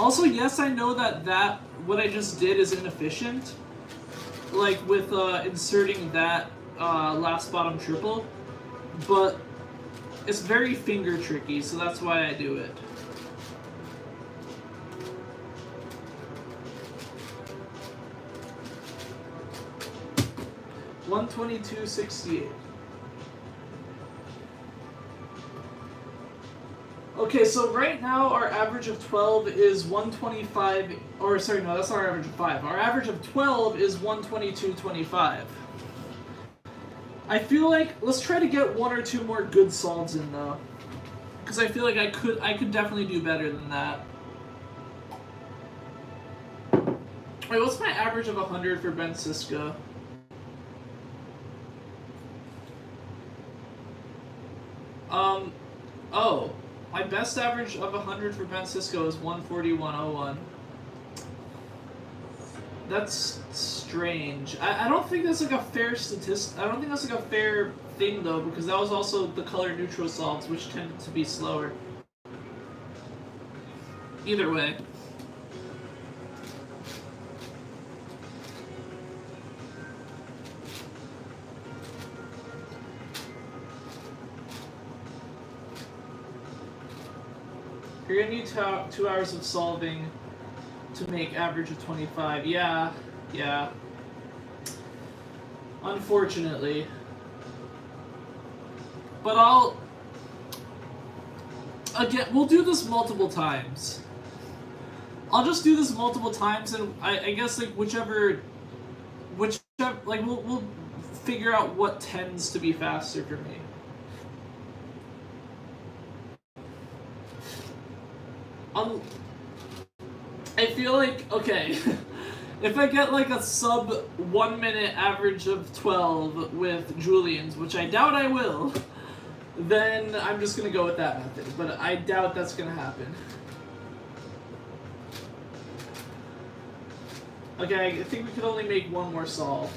Also, yes, I know that what I just did is inefficient. Like with inserting that last bottom triple, but it's very finger tricky, so that's why I do it. $122.68. Okay, so right now our average of 12 is 125, or sorry, no, that's our average of 5. Our average of 12 is 122.25. I feel like, let's try to get one or two more good solves in though. Because I feel like I could definitely do better than that. Wait, what's my average of 100 for Bencisco? Oh. My best average of 100 for Bencisco is 141.01. That's strange. I don't think that's like a fair statistic. I don't think that's like a fair thing though, because that was also the color neutral solves, which tend to be slower. Either way. You're gonna need 2 hours of solving to make average of 25. Yeah. Unfortunately. But again, we'll do this multiple times. I'll just do this multiple times, and I guess like whichever, like we'll figure out what tends to be faster for me. I feel like, okay, if I get like a sub 1 minute average of 12 with Julian's, which I doubt I will, then I'm just gonna go with that method. But I doubt that's gonna happen. Okay, I think we could only make one more solve.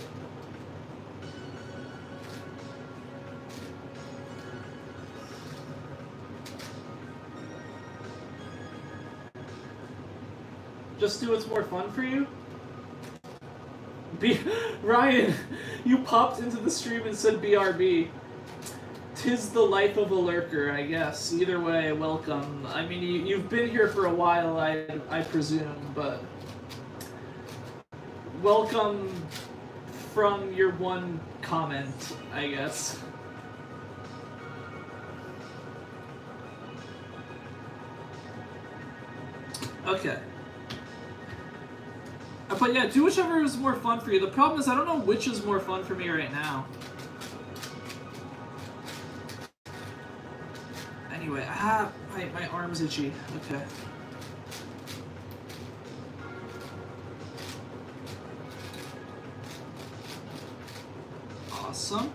Just do what's more fun for you? Ryan, you popped into the stream and said BRB. Tis the life of a lurker, I guess. Either way, welcome. I mean, you've been here for a while, I presume, but... welcome from your one comment, I guess. Okay. But yeah, do whichever is more fun for you. The problem is I don't know which is more fun for me right now. Anyway, my arm's itchy. Okay. Awesome.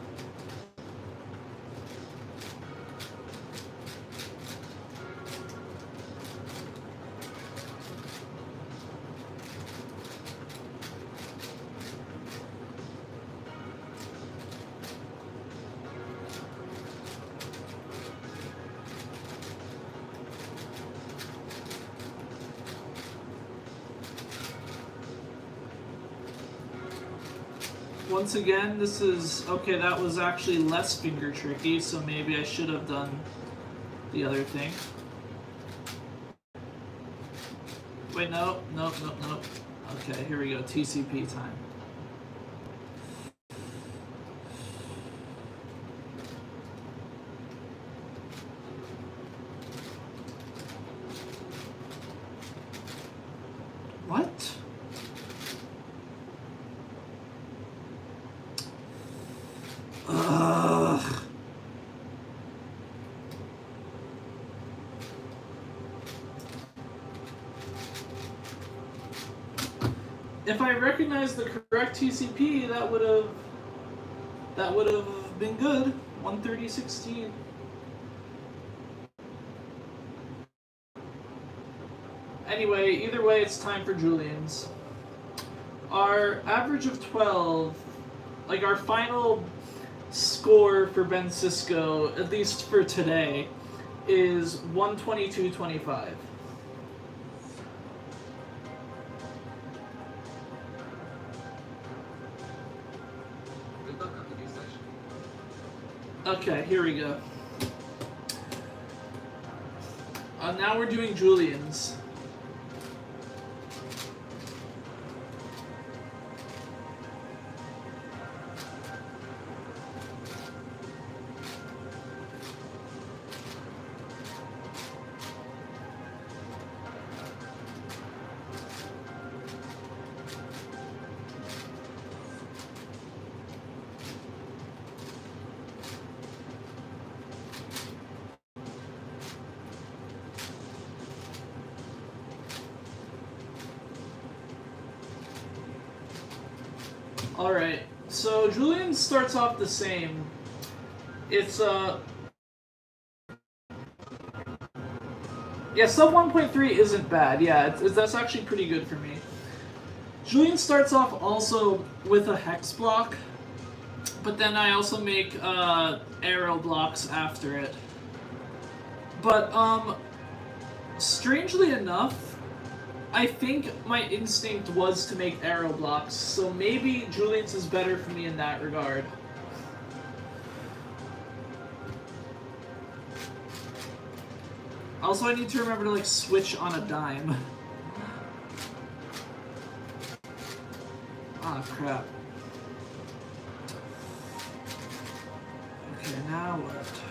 Once again, this is... okay, that was actually less finger tricky, so maybe I should have done the other thing. Wait, no. Okay, here we go. TCP time. What? Ugh. If I recognized the correct TCP, that would have been good. 130.16. Anyway, either way, it's time for Julian's. Our average of 12, like our final score for Bencisco, at least for today, is 122.25. Okay, here we go. Now we're doing Julian's. Alright, so Julian starts off the same. It's, yeah, sub 1.3 isn't bad. Yeah, that's actually pretty good for me. Julian starts off also with a hex block, but then I also make, arrow blocks after it. But, strangely enough, I think my instinct was to make arrow blocks, so maybe Julian's is better for me in that regard. Also, I need to remember to, like, switch on a dime. Ah, crap. Okay, now what?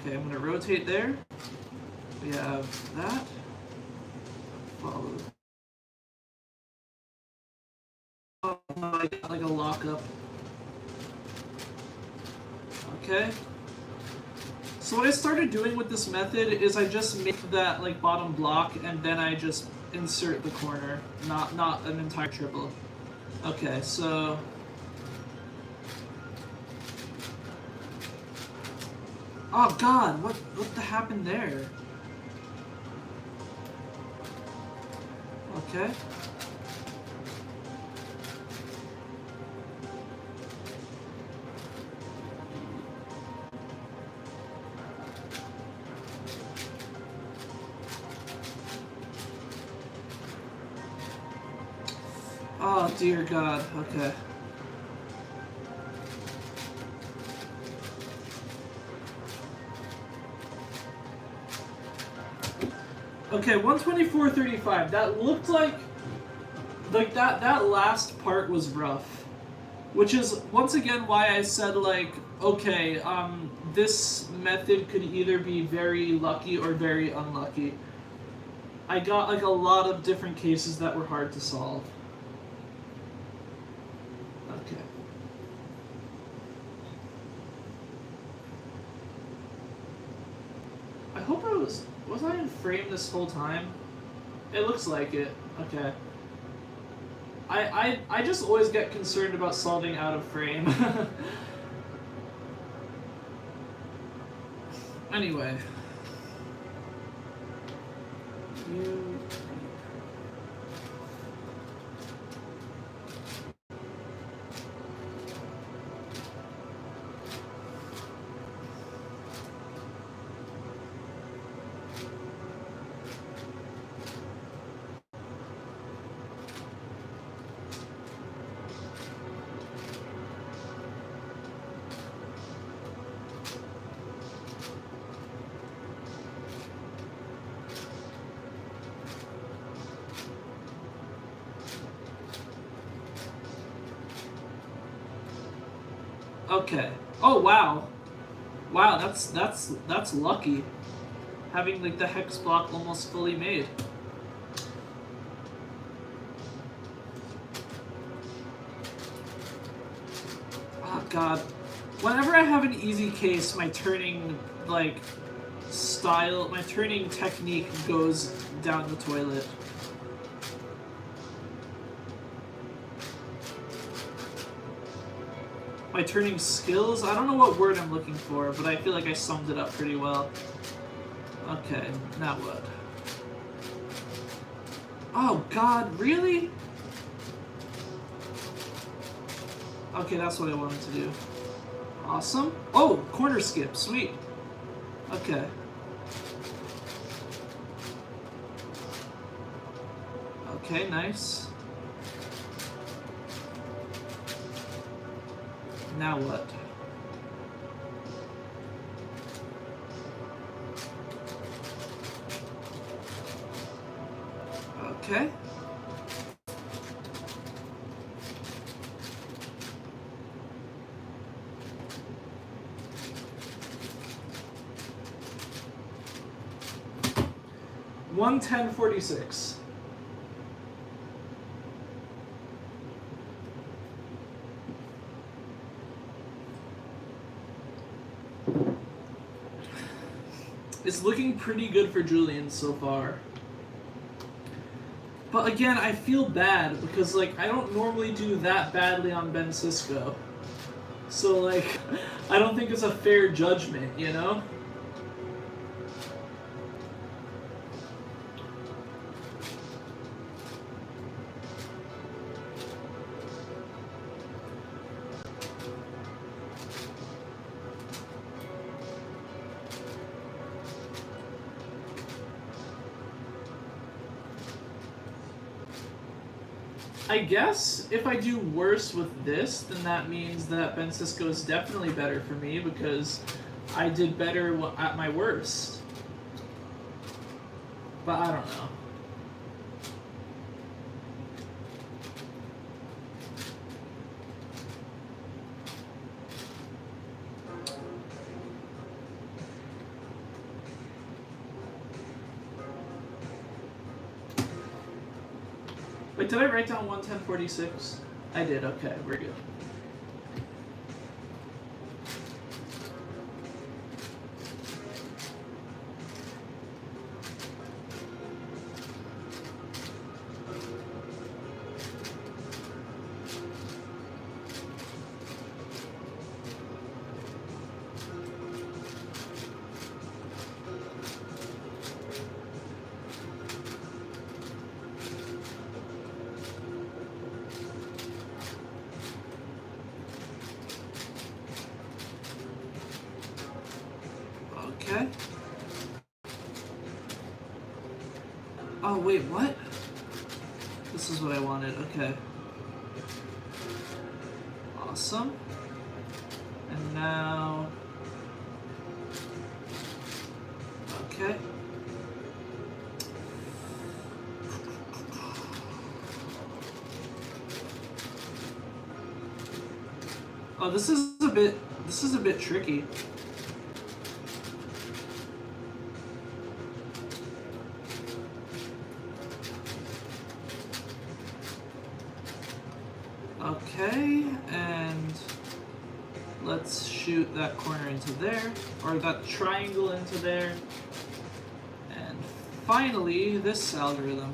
Okay, I'm gonna rotate there. We have that. Follow. Oh, I got like a lockup. Okay. So what I started doing with this method is I just make that like bottom block and then I just insert the corner, not an entire triple. Okay, so... Oh god, what the happened there? Okay. Oh dear god, okay. Okay, 124.35. That looked like that last part was rough. Which is once again why I said like, okay, this method could either be very lucky or very unlucky. I got like a lot of different cases that were hard to solve. Okay. I hope was I in frame this whole time? It looks like it. Okay. I just always get concerned about solving out of frame. Anyway. Okay. Oh wow. Wow, that's lucky. Having like the hex block almost fully made. Oh god. Whenever I have an easy case, my turning like style, my turning technique goes down the toilet. My turning skills? I don't know what word I'm looking for, but I feel like I summed it up pretty well. Okay, now what? Oh god, really? Okay, that's what I wanted to do. Awesome. Oh, corner skip, sweet. Okay. Okay, nice. Now what? Okay. $110.46. It's looking pretty good for Julian so far. But again, I feel bad because like I don't normally do that badly on Bencisco. So like I don't think it's a fair judgment, you know? I guess if I do worse with this, then that means that Bencisco is definitely better for me because I did better at my worst. But I don't know. Wait, did I write down 110.46? I did, okay, we're good. Okay. Oh, wait, what? This is what I wanted, okay. Awesome. And now... Okay. Oh, this is a bit tricky. Okay, and let's shoot that corner into there, or that triangle into there. And finally, this algorithm.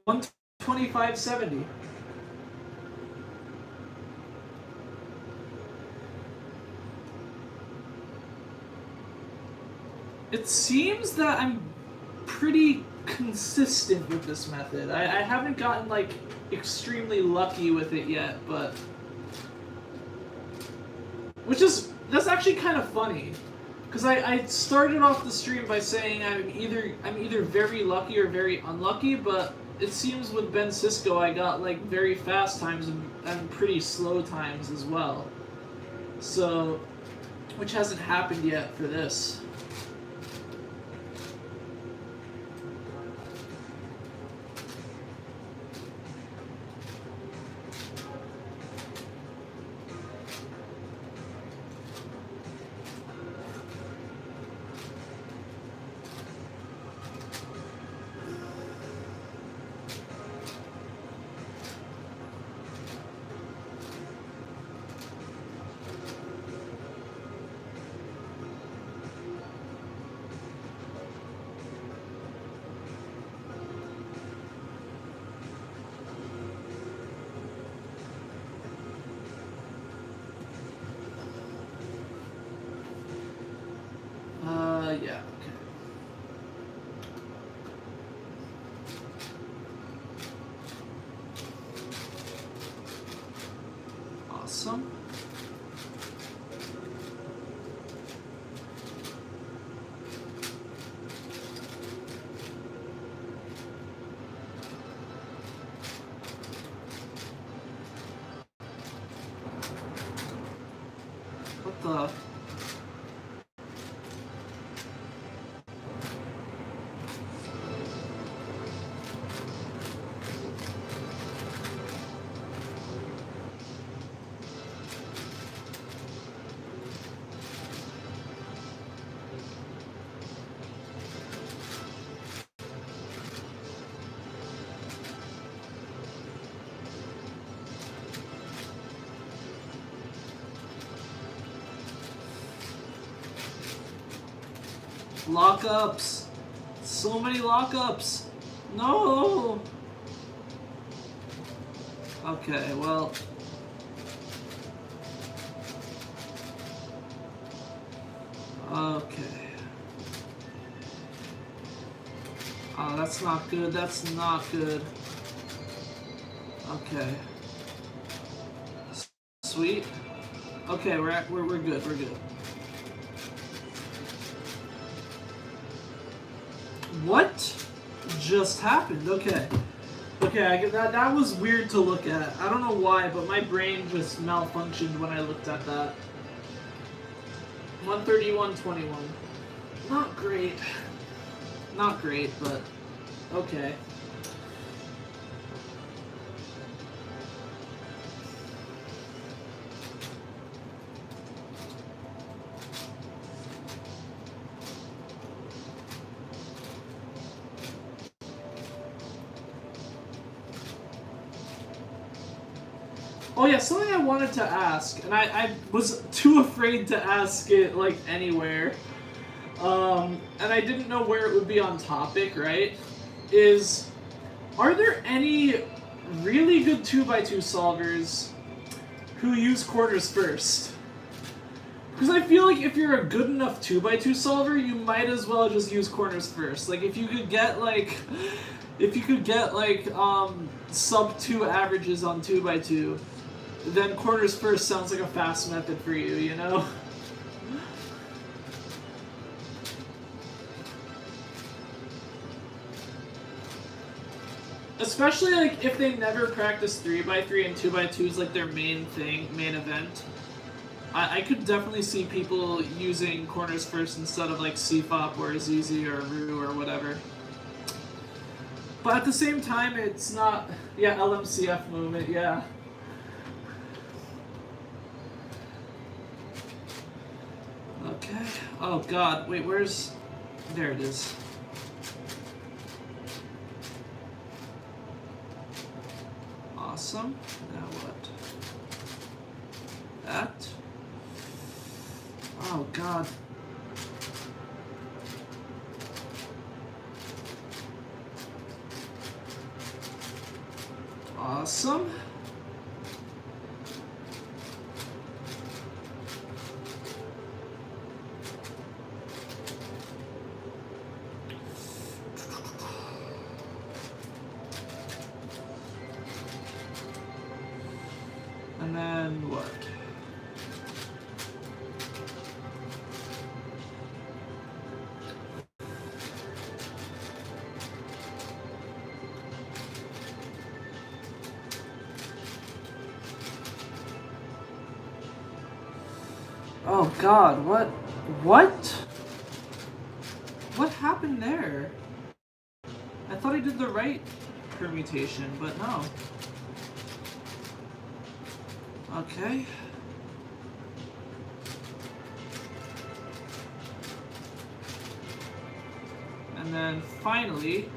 125.70. It seems that I'm pretty consistent with this method. I haven't gotten, like, extremely lucky with it yet, but... That's actually kind of funny. Because I started off the stream by saying I'm either very lucky or very unlucky, but it seems with Bencisco I got, like, very fast times and pretty slow times as well. So, which hasn't happened yet for this. Yeah, okay. Awesome. What the... Lockups! So many lockups! No! Okay, well... Okay. Oh, that's not good, that's not good. Okay. Sweet. Okay, we're good, we're good. What just happened? Okay. Okay, that was weird to look at. I don't know why, but my brain just malfunctioned when I looked at that. 131.21. Not great. Not great, but okay. Oh yeah, something I wanted to ask, and I was too afraid to ask it, like, anywhere. And I didn't know where it would be on topic, right? Are there any really good 2x2 solvers who use corners first? Because I feel like if you're a good enough 2x2 solver, you might as well just use corners first. Like, if you could get, like, sub 2 averages on 2x2, then corners first sounds like a fast method for you, you know? Especially like if they never practice 3x3 and 2x2 is like their main event. I could definitely see people using corners first instead of like CFOP or ZZ or Rue or whatever. But at the same time, it's not... Yeah, LMCF movement, yeah. Okay. Oh god, wait, where's... There it is. Awesome. Now what? That. Oh god. Awesome. And then what? Oh god, what? What? What happened there? I thought I did the right permutation, but no. Okay. And then finally,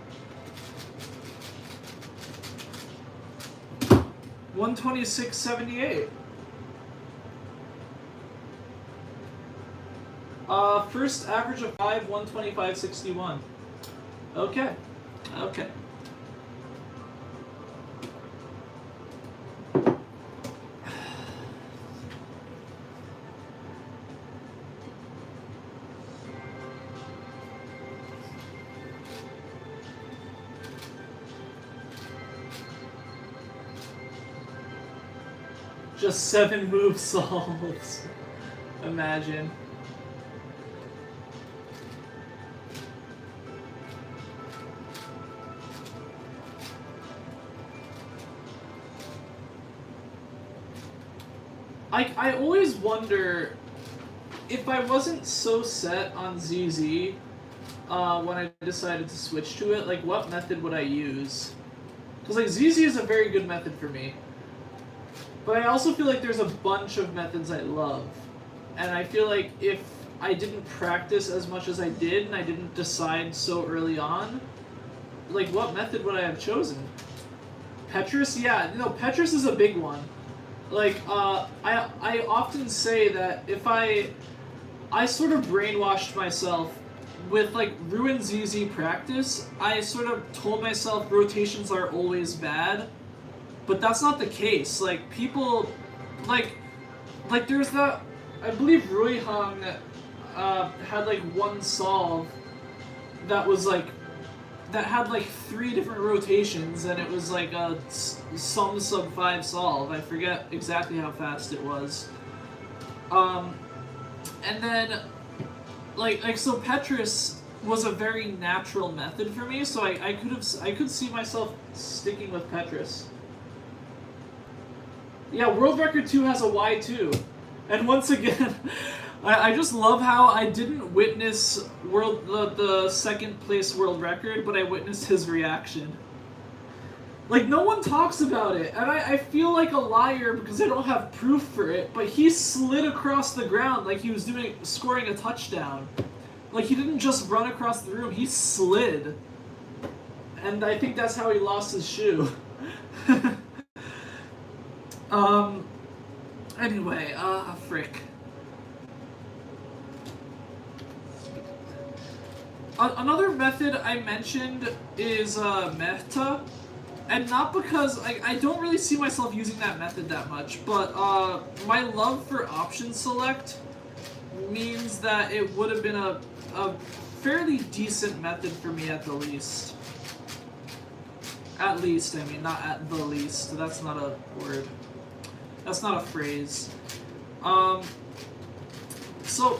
126.78. First average of 5, 125.61. Okay. Okay. Just 7 move solves. Imagine. I always wonder if I wasn't so set on ZZ when I decided to switch to it, like what method would I use? Because like ZZ is a very good method for me. But I also feel like there's a bunch of methods I love. And I feel like if I didn't practice as much as I did and I didn't decide so early on, like what method would I have chosen? Petrus? Yeah, no, Petrus is a big one. Like, I often say that if I sort of brainwashed myself with like Ruin ZZ practice, I sort of told myself rotations are always bad. But that's not the case. Like, people, like there's that, I believe Rui Hung had like one solve that was like, that had like 3 different rotations, and it was like a some sub 5 solve. I forget exactly how fast it was. And then, like so Petrus was a very natural method for me, so I could see myself sticking with Petrus. Yeah, World Record 2 has a Y2. And once again, I just love how I didn't witness the second place world record, but I witnessed his reaction. Like, no one talks about it, and I feel like a liar because I don't have proof for it, but he slid across the ground like he was scoring a touchdown. Like, he didn't just run across the room, he slid. And I think that's how he lost his shoe. Anyway, frick. Another method I mentioned is, meta. And not because, I don't really see myself using that method that much, but, my love for option select means that it would have been a fairly decent method for me at the least. At least, I mean, not at the least. That's not a word. That's not a phrase. So,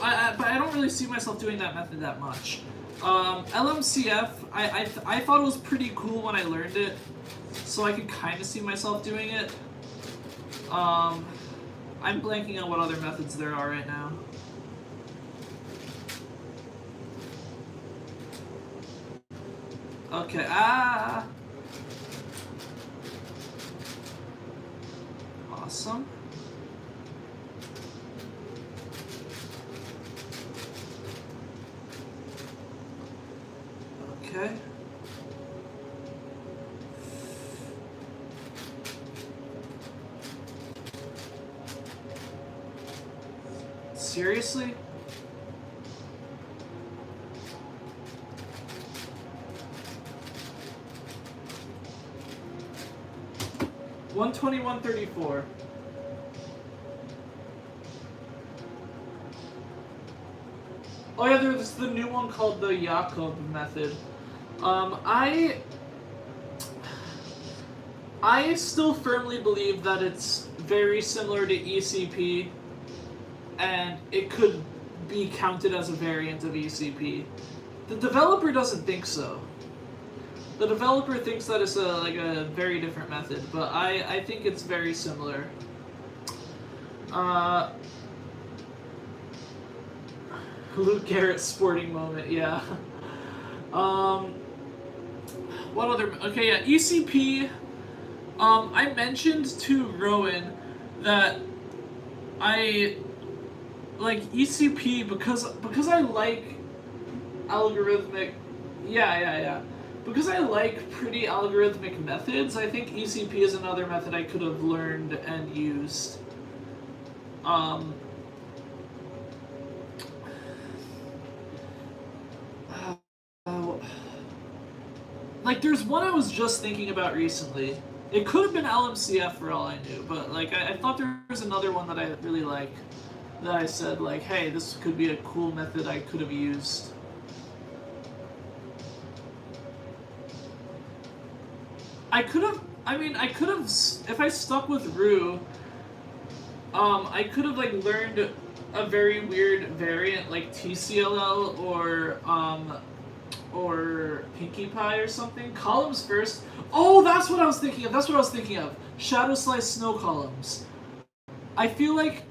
but I don't really see myself doing that method that much. LMCF, I thought it was pretty cool when I learned it. so I could kind of see myself doing it. I'm blanking on what other methods there are right now. Okay, awesome. Okay. Seriously? $121.34. Oh yeah, there's the new one called the Jakob method. I still firmly believe that it's very similar to ECP, and it could be counted as a variant of ECP. The developer doesn't think so. The developer thinks that it's a very different method, but I think it's very similar. Luke Garrett sporting moment, yeah. What other? Okay, yeah, ECP. I mentioned to Rowan that I like ECP because I like algorithmic. Yeah. Because I like pretty algorithmic methods, I think ECP is another method I could have learned and used. Like, there's one I was just thinking about recently. It could have been LMCF for all I knew, but like I thought there was another one that I really like. That I said like, hey, this could be a cool method I could have used. I could have, if I stuck with Rue, I could have, like, learned a very weird variant, like TCLL or Pinkie Pie or something. Columns first. Oh, that's what I was thinking of. Shadow Slice Snow Columns. I feel like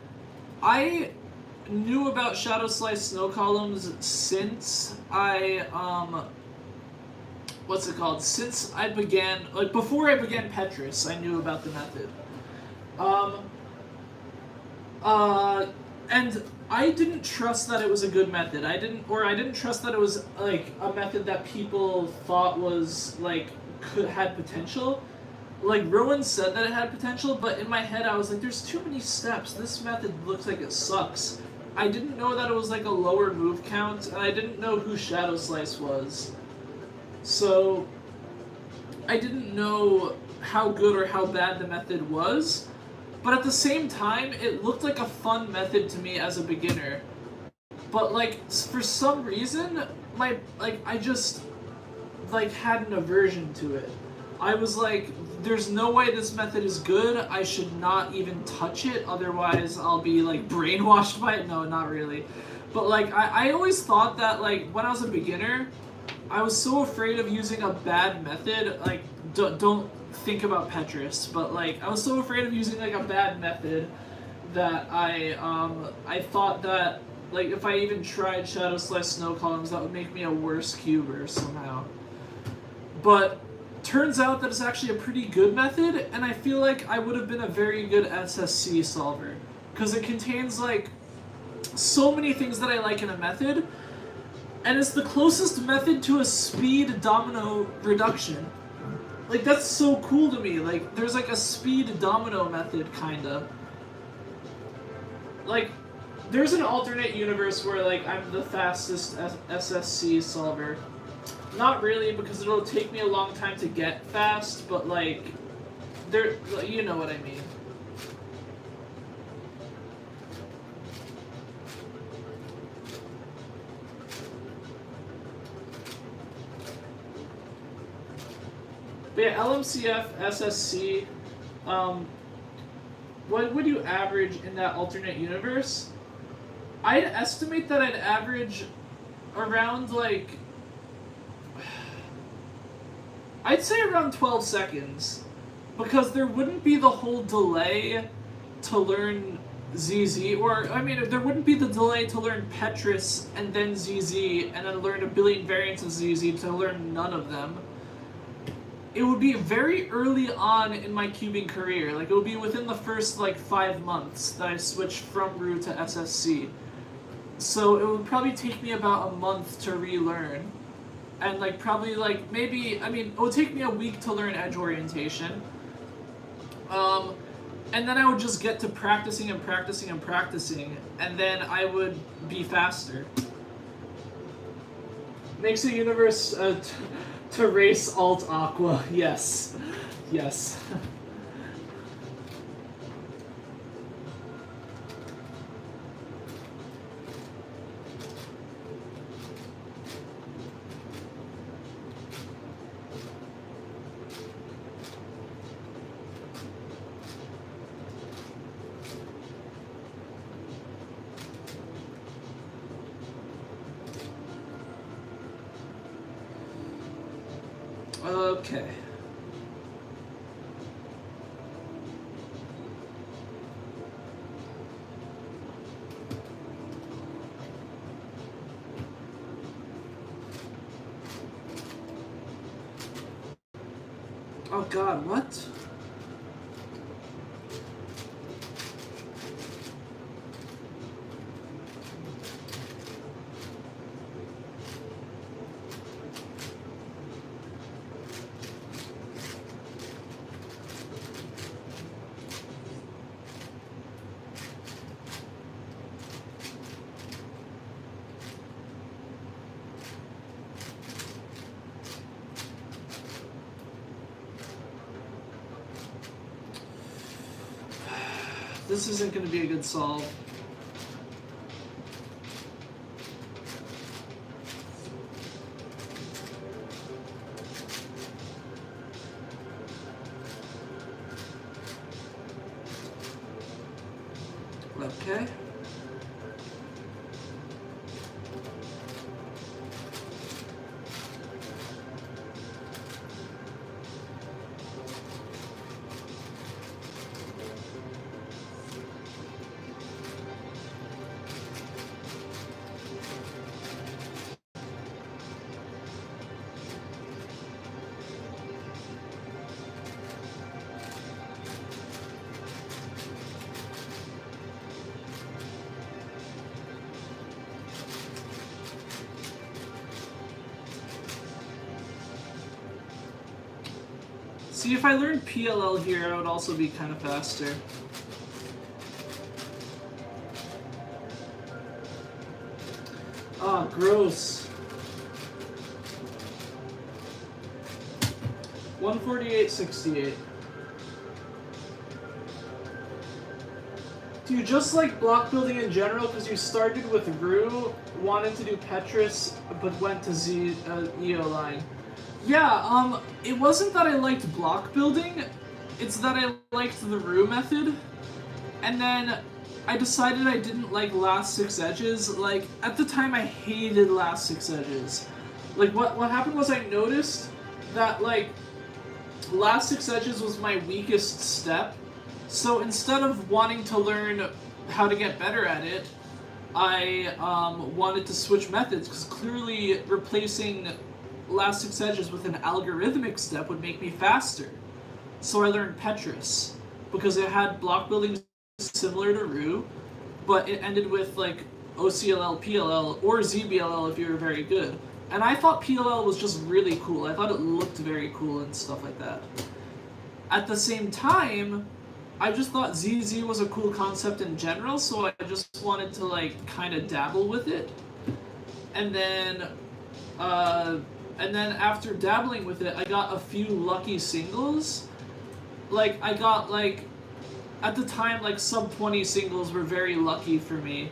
I knew about Shadow Slice Snow Columns since since I began, like, before I began Petrus, I knew about the method. And I didn't trust that it was a good method. I didn't trust that it was, like, a method that people thought was, like, had potential. Like, Rowan said that it had potential, but in my head I was like, there's too many steps. This method looks like it sucks. I didn't know that it was, like, a lower move count, and I didn't know who Shadow Slice was. So, I didn't know how good or how bad the method was, but at the same time, it looked like a fun method to me as a beginner. But, like, for some reason, I just, like, had an aversion to it. I was like, there's no way this method is good, I should not even touch it, otherwise I'll be, like, brainwashed by it. No, not really. But, like, I always thought that, like, when I was a beginner, I was so afraid of using a bad method, like, don't think about Petrus, but, like, I was so afraid of using, like, a bad method that I thought that, like, if I even tried Shadow Slice Snow Columns, that would make me a worse cuber somehow. But turns out that it's actually a pretty good method, and I feel like I would have been a very good SSC solver, because it contains, like, so many things that I like in a method, and it's the closest method to a speed domino reduction. Like, that's so cool to me. Like, there's, like, a speed domino method, kinda. Like, there's an alternate universe where, like, I'm the fastest SSC solver. Not really, because it'll take me a long time to get fast, but, like, you know what I mean. But yeah, LMCF, SSC, what would you average in that alternate universe? I'd estimate that I'd average around, like, I'd say around 12 seconds. because there wouldn't be the whole delay to learn ZZ, or, I mean, there wouldn't be the delay to learn Petrus and then ZZ, and then learn a billion variants of ZZ to learn none of them. It would be very early on in my cubing career. Like, it would be within the first, like, 5 months that I switched from Ru to SSC. So it would probably take me about a month to relearn. And, like, probably, like, maybe, I mean, it would take me a week to learn edge orientation. And then I would just get to practicing and practicing and practicing, and then I would be faster. Makes a universe to race alt aqua. Yes. Yes. Okay. Oh god, what? This isn't going to be a good solve. Okay. See, if I learned PLL here, I would also be kind of faster. Ah, gross. 148.68. Do you just like block building in general because you started with Ru, wanted to do Petrus, but went to EO line? Yeah, it wasn't that I liked block building, it's that I liked the Ru method, and then I decided I didn't like last 6 edges. Like, at the time I hated last 6 edges. Like, what happened was I noticed that, like, last 6 edges was my weakest step, so instead of wanting to learn how to get better at it, I wanted to switch methods, because clearly replacing last 6 edges with an algorithmic step would make me faster. So I learned Petrus, because it had block building similar to Ru, but it ended with like OCLL, PLL, or ZBLL if you were very good. And I thought PLL was just really cool. I thought it looked very cool and stuff like that. At the same time, I just thought ZZ was a cool concept in general, so I just wanted to like kind of dabble with it. And then after dabbling with it, I got a few lucky singles. Like, I got, like, at the time, like, sub-20 singles were very lucky for me.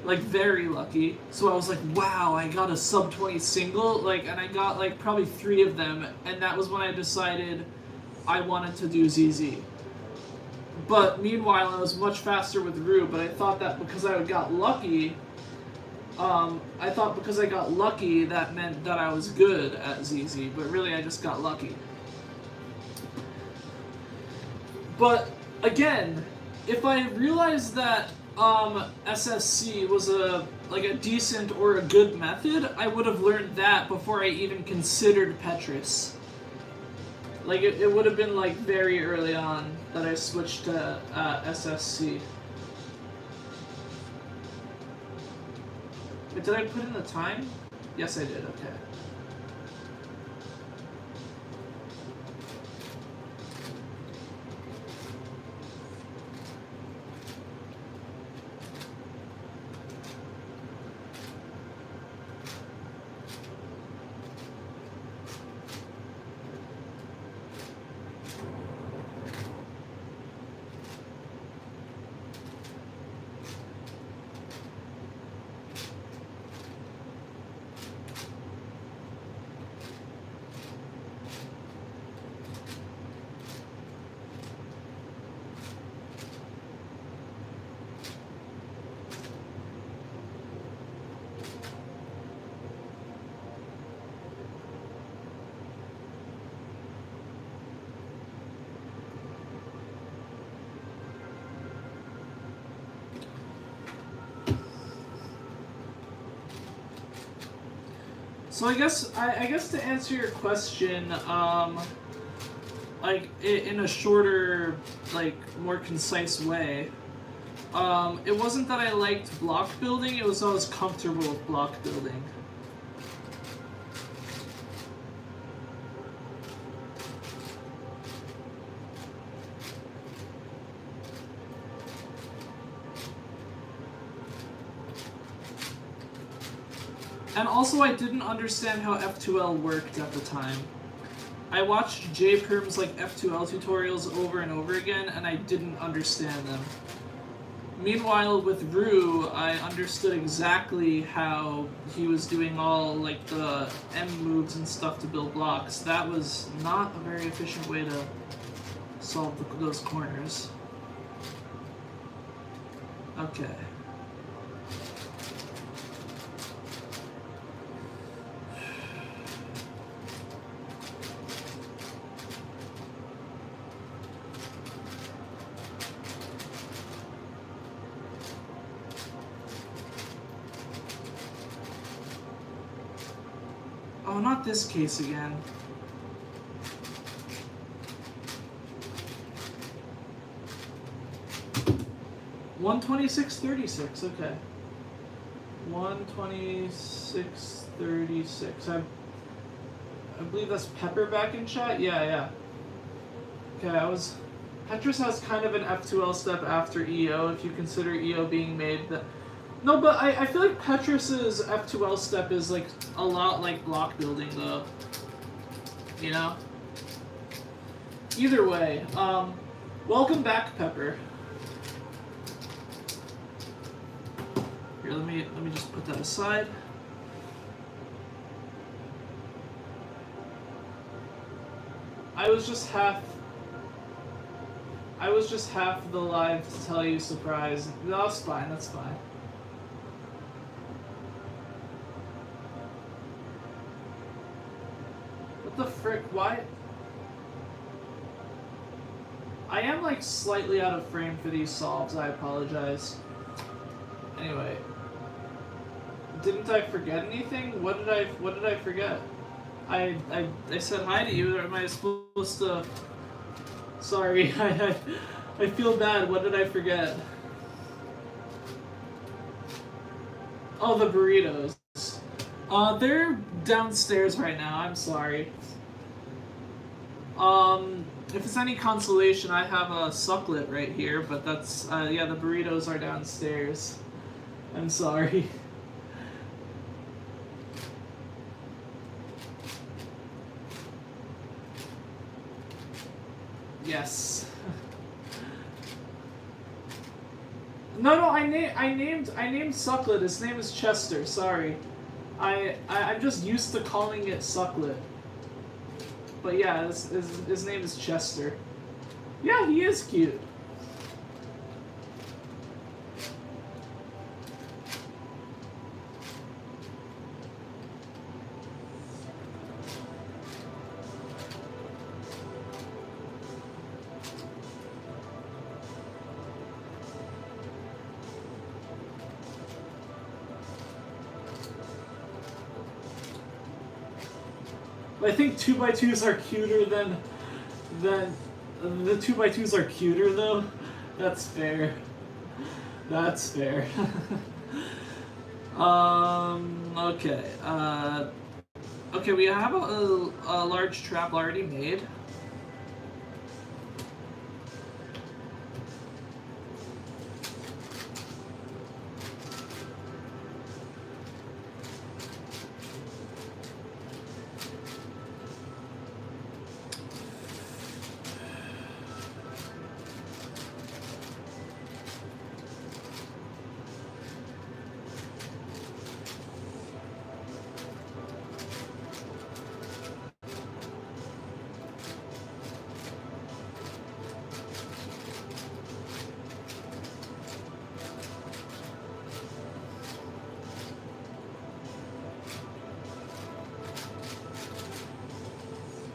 Like, very lucky. So I was like, wow, I got a sub-20 single, like, and I got, like, probably 3 of them, and that was when I decided I wanted to do ZZ. But meanwhile, I was much faster with Ru, but I thought that because I got lucky, that meant that I was good at ZZ, but really I just got lucky. But again, if I realized that SSC was a decent or a good method, I would have learned that before I even considered Petrus. Like it would have been like very early on that I switched to SSC. Wait, did I put in the time? Yes, I did. Okay. So I guess to answer your question, like in a shorter, like more concise way, it wasn't that I liked block building; it was I was comfortable with block building. And also, I didn't understand how F2L worked at the time. I watched JPerm's like F2L tutorials over and over again, and I didn't understand them. Meanwhile, with Rue, I understood exactly how he was doing all like the M moves and stuff to build blocks. That was not a very efficient way to solve those corners. Okay. Oh, not this case again. $126.36. Okay. 126.36. I believe that's Pepper back in chat. Yeah. Okay, Petrus has kind of an F2L step after EO if you consider EO being made. No, but I feel like Petrus's F2L step is like a lot like block building though. You know? Either way, welcome back, Pepper. Here, let me just put that aside. I was just half the live to tell you surprise. No, that's fine, that's fine. What the frick? Why? I am like slightly out of frame for these solves, I apologize. Anyway. Didn't I forget anything? What did I forget? I said hi to you, or am I supposed to... Sorry, I feel bad. What did I forget? Oh, the burritos. They're downstairs right now. I'm sorry. If it's any consolation, I have a sucklet right here, but that's, yeah, the burritos are downstairs. I'm sorry. Yes. No, I named Sucklet. His name is Chester. Sorry, I'm just used to calling it Sucklet. But yeah, his name is Chester. Yeah, he is cute. I think 2x2s are cuter than the 2x2s are cuter though. That's fair. That's fair. Okay. Okay, we have a large trap already made.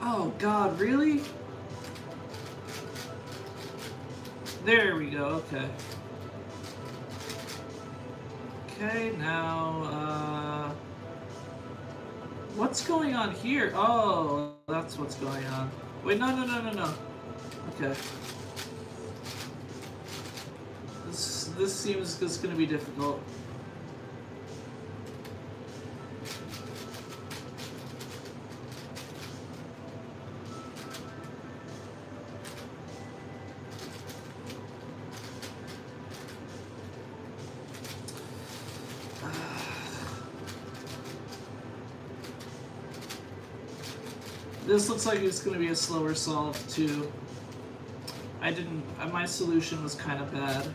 Oh God, really? There we go, okay. Okay, now, what's going on here? Oh, that's what's going on. Wait, no. Okay. This seems just gonna be difficult. This looks like it's going to be a slower solve too. My solution was kind of bad.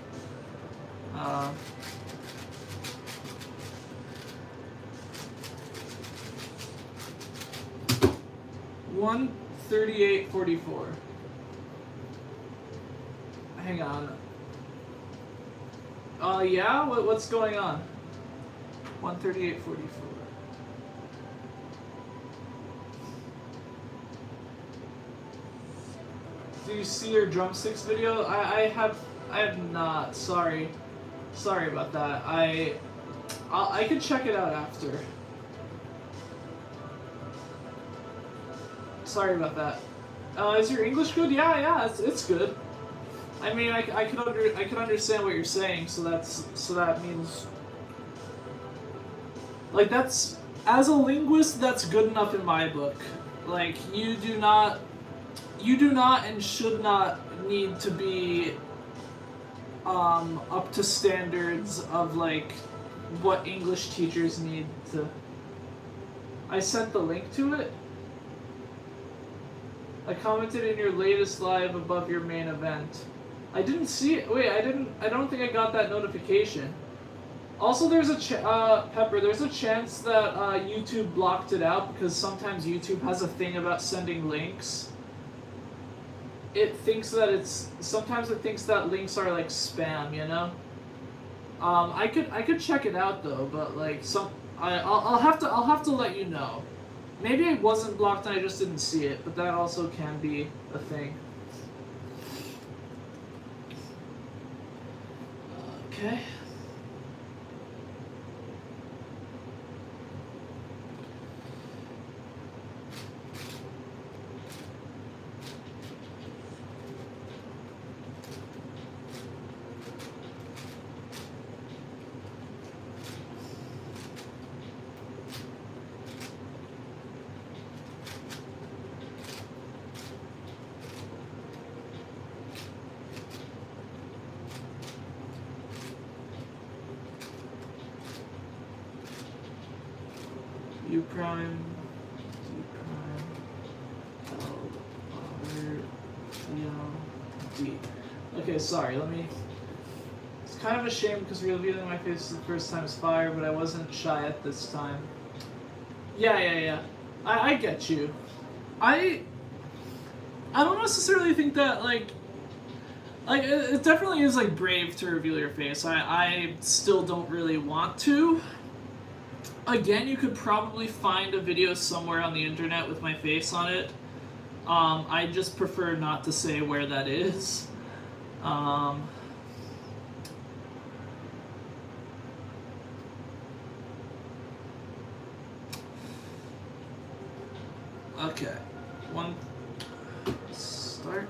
138.44. Hang on. Yeah? What's going on? 138.44. Do you see your drumsticks video? I have not. Sorry about that. I could check it out after. Sorry about that. Is your English good? Yeah, it's good. I mean, I could understand what you're saying. So that means, like, that's, as a linguist, that's good enough in my book. Like, you do not and should not need to be up to standards of like what English teachers need to. I sent the link to it. I commented in your latest live above your main event. I didn't see it. Wait, I don't think I got that notification. Also, there's a Pepper. There's a chance that YouTube blocked it out because sometimes YouTube has a thing about sending links. Sometimes it thinks that links are like spam, you know. I could check it out though, but like I'll have to let you know. Maybe I wasn't blocked and I just didn't see it, but that also can be a thing. Okay. U prime, D prime, L, R, D. Okay, sorry, let me. It's kind of a shame because revealing my face the first time is fire, but I wasn't shy at this time. Yeah. I get you. I don't necessarily think that, like it definitely is, like, brave to reveal your face. I still don't really want to. Again, you could probably find a video somewhere on the internet with my face on it. I just prefer not to say where that is. Okay. One. Start.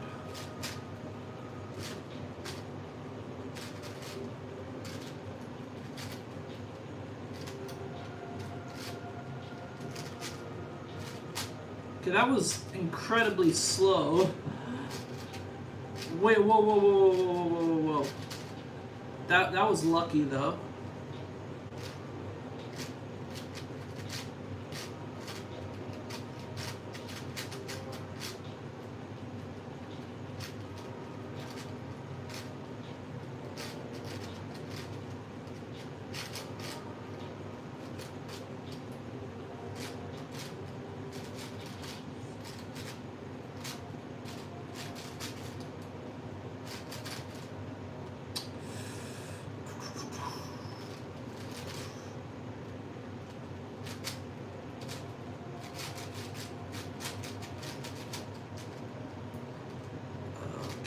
Okay, that was incredibly slow. Wait, whoa, whoa, whoa, whoa, whoa, whoa, whoa, whoa. That was lucky though.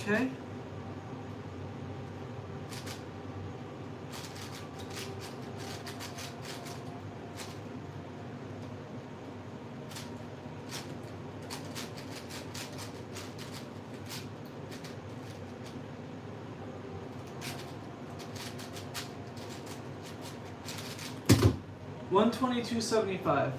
Okay. $122.75.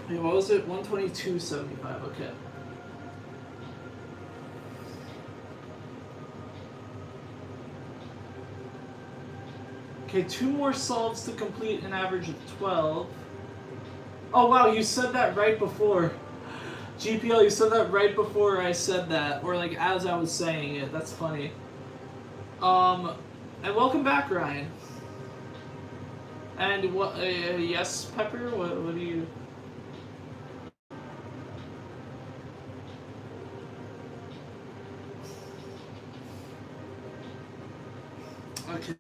Wait, what was it? $122.75. Okay. Okay, 2 more solves to complete an average of 12. Oh wow, you said that right before. GPL, you said that right before I said that, or like as I was saying it. That's funny. And welcome back, Ryan. And what? Yes, Pepper. What do you? Okay.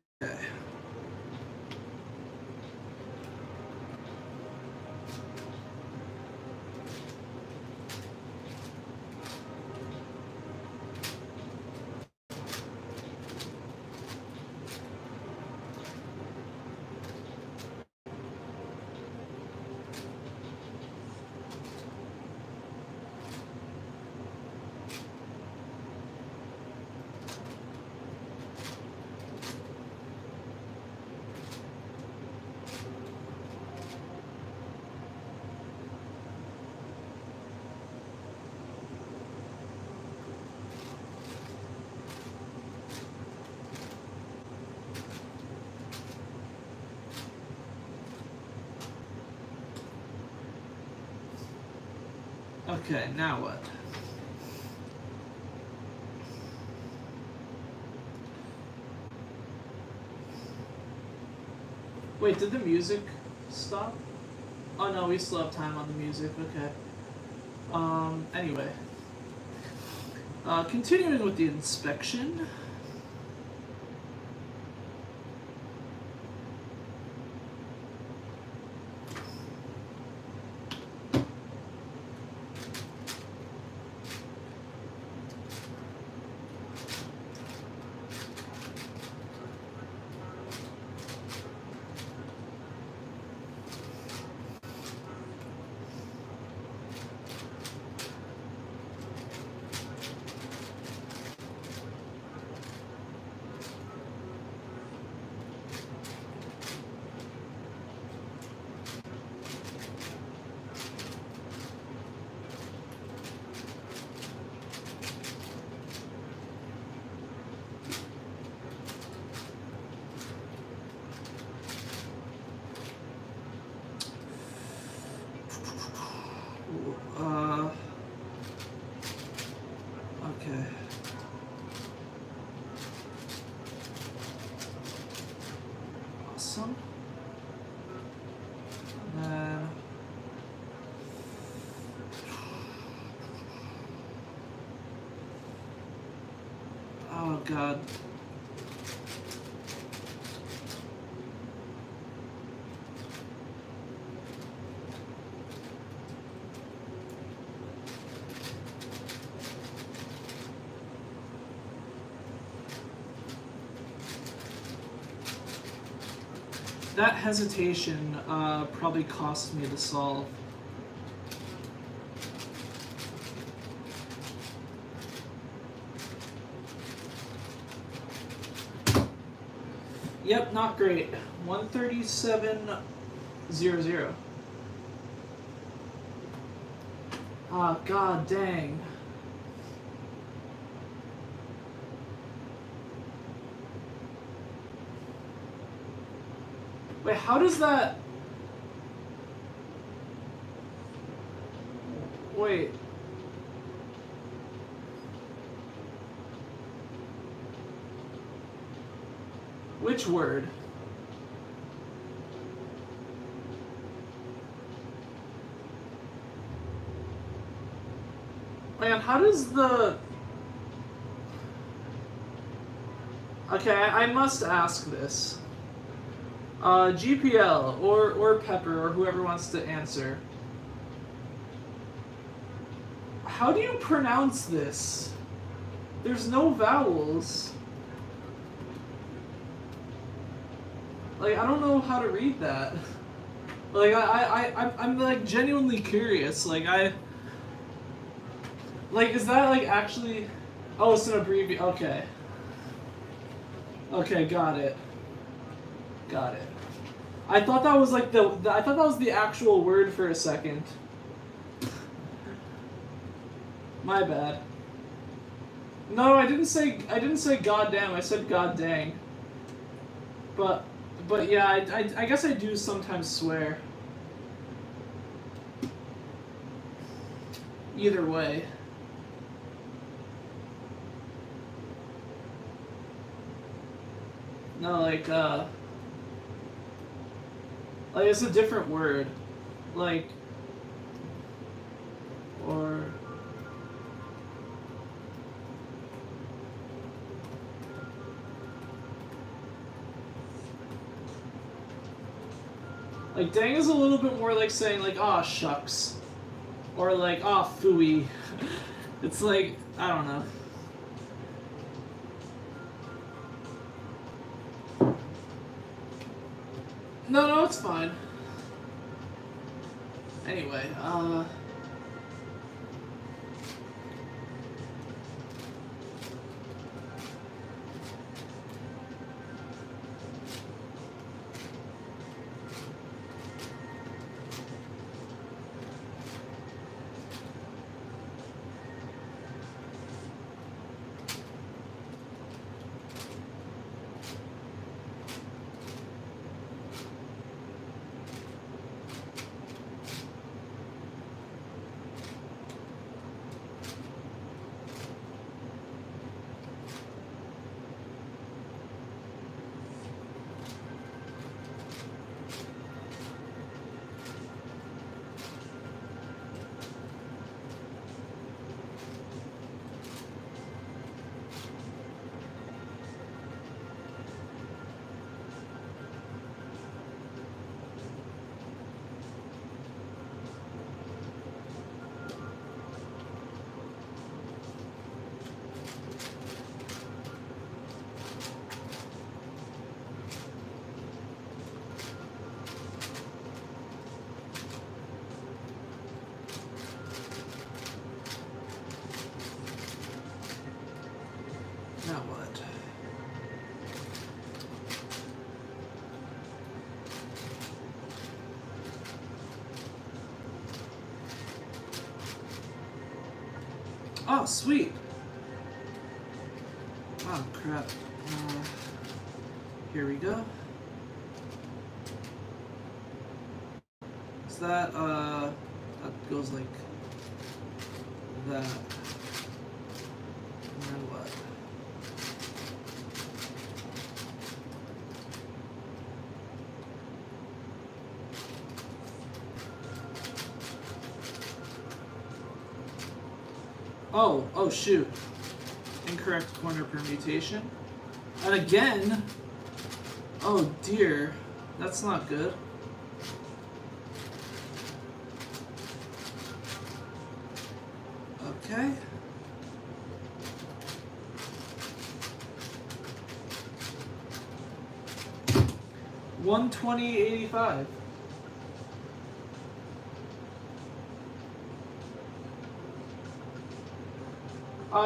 Okay, now what? Wait, did the music stop? Oh no, we still have time on the music, okay. Anyway. Continuing with the inspection. Okay. Awesome. And then... Oh god. That hesitation probably cost me to solve. Yep, not great. 137.00. Ah, god dang. Wait, how does that... Wait. Which word? Man, how does the... Okay, I must ask this. GPL, or Pepper, or whoever wants to answer. How do you pronounce this? There's no vowels. Like, I don't know how to read that. Like, I'm like genuinely curious. Like, like, is that like actually? Oh, it's an abbreviation. Okay. Okay, got it. Got it. I thought that was like the I thought that was the actual word for a second. My bad. No, I didn't say goddamn. I said god dang. But yeah, I guess I do sometimes swear. Either way. No, like it's a different word. Like, or... Like, dang is a little bit more like saying, like, aw, shucks. Or like, aw, phooey. It's like, I don't know. No, it's fine. Anyway, now what? Oh, sweet. Oh, crap. Here we go. Is that, that goes like that. And then what? Oh shoot. Incorrect corner permutation. And again, oh dear, that's not good. Okay. 120.85.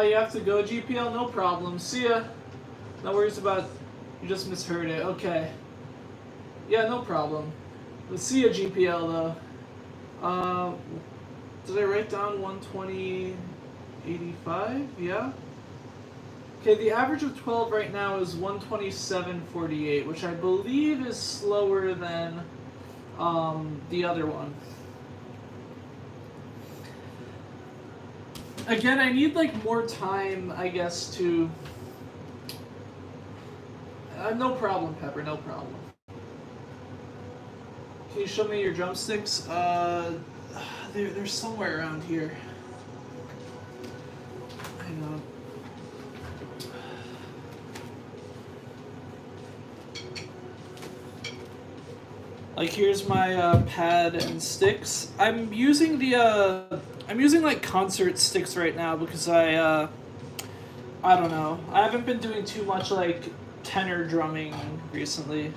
You have to go, GPL? No problem. See ya. No worries about... You just misheard it. Okay. Yeah, no problem. Let's see ya, GPL, though. Did I write down 120.85? Yeah? Okay, the average of 12 right now is 127.48, which I believe is slower than the other one. Again, I need like more time, I guess, to... no problem, Pepper, no problem. Can you show me your drumsticks? They're somewhere around here. Hang on. Like, here's my pad and sticks. I'm using like concert sticks right now because I don't know. I haven't been doing too much like tenor drumming recently.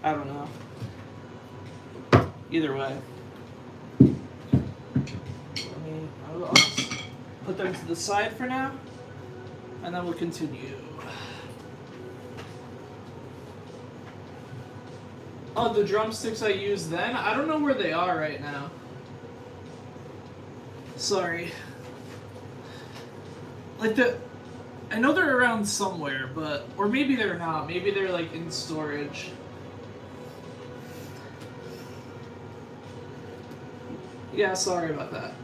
I don't know. Either way. I'll just put them to the side for now, and then we'll continue. Oh, the drumsticks I used then? I don't know where they are right now. Sorry. Like I know they're around somewhere, but... Or maybe they're not. Maybe they're like in storage. Yeah, sorry about that.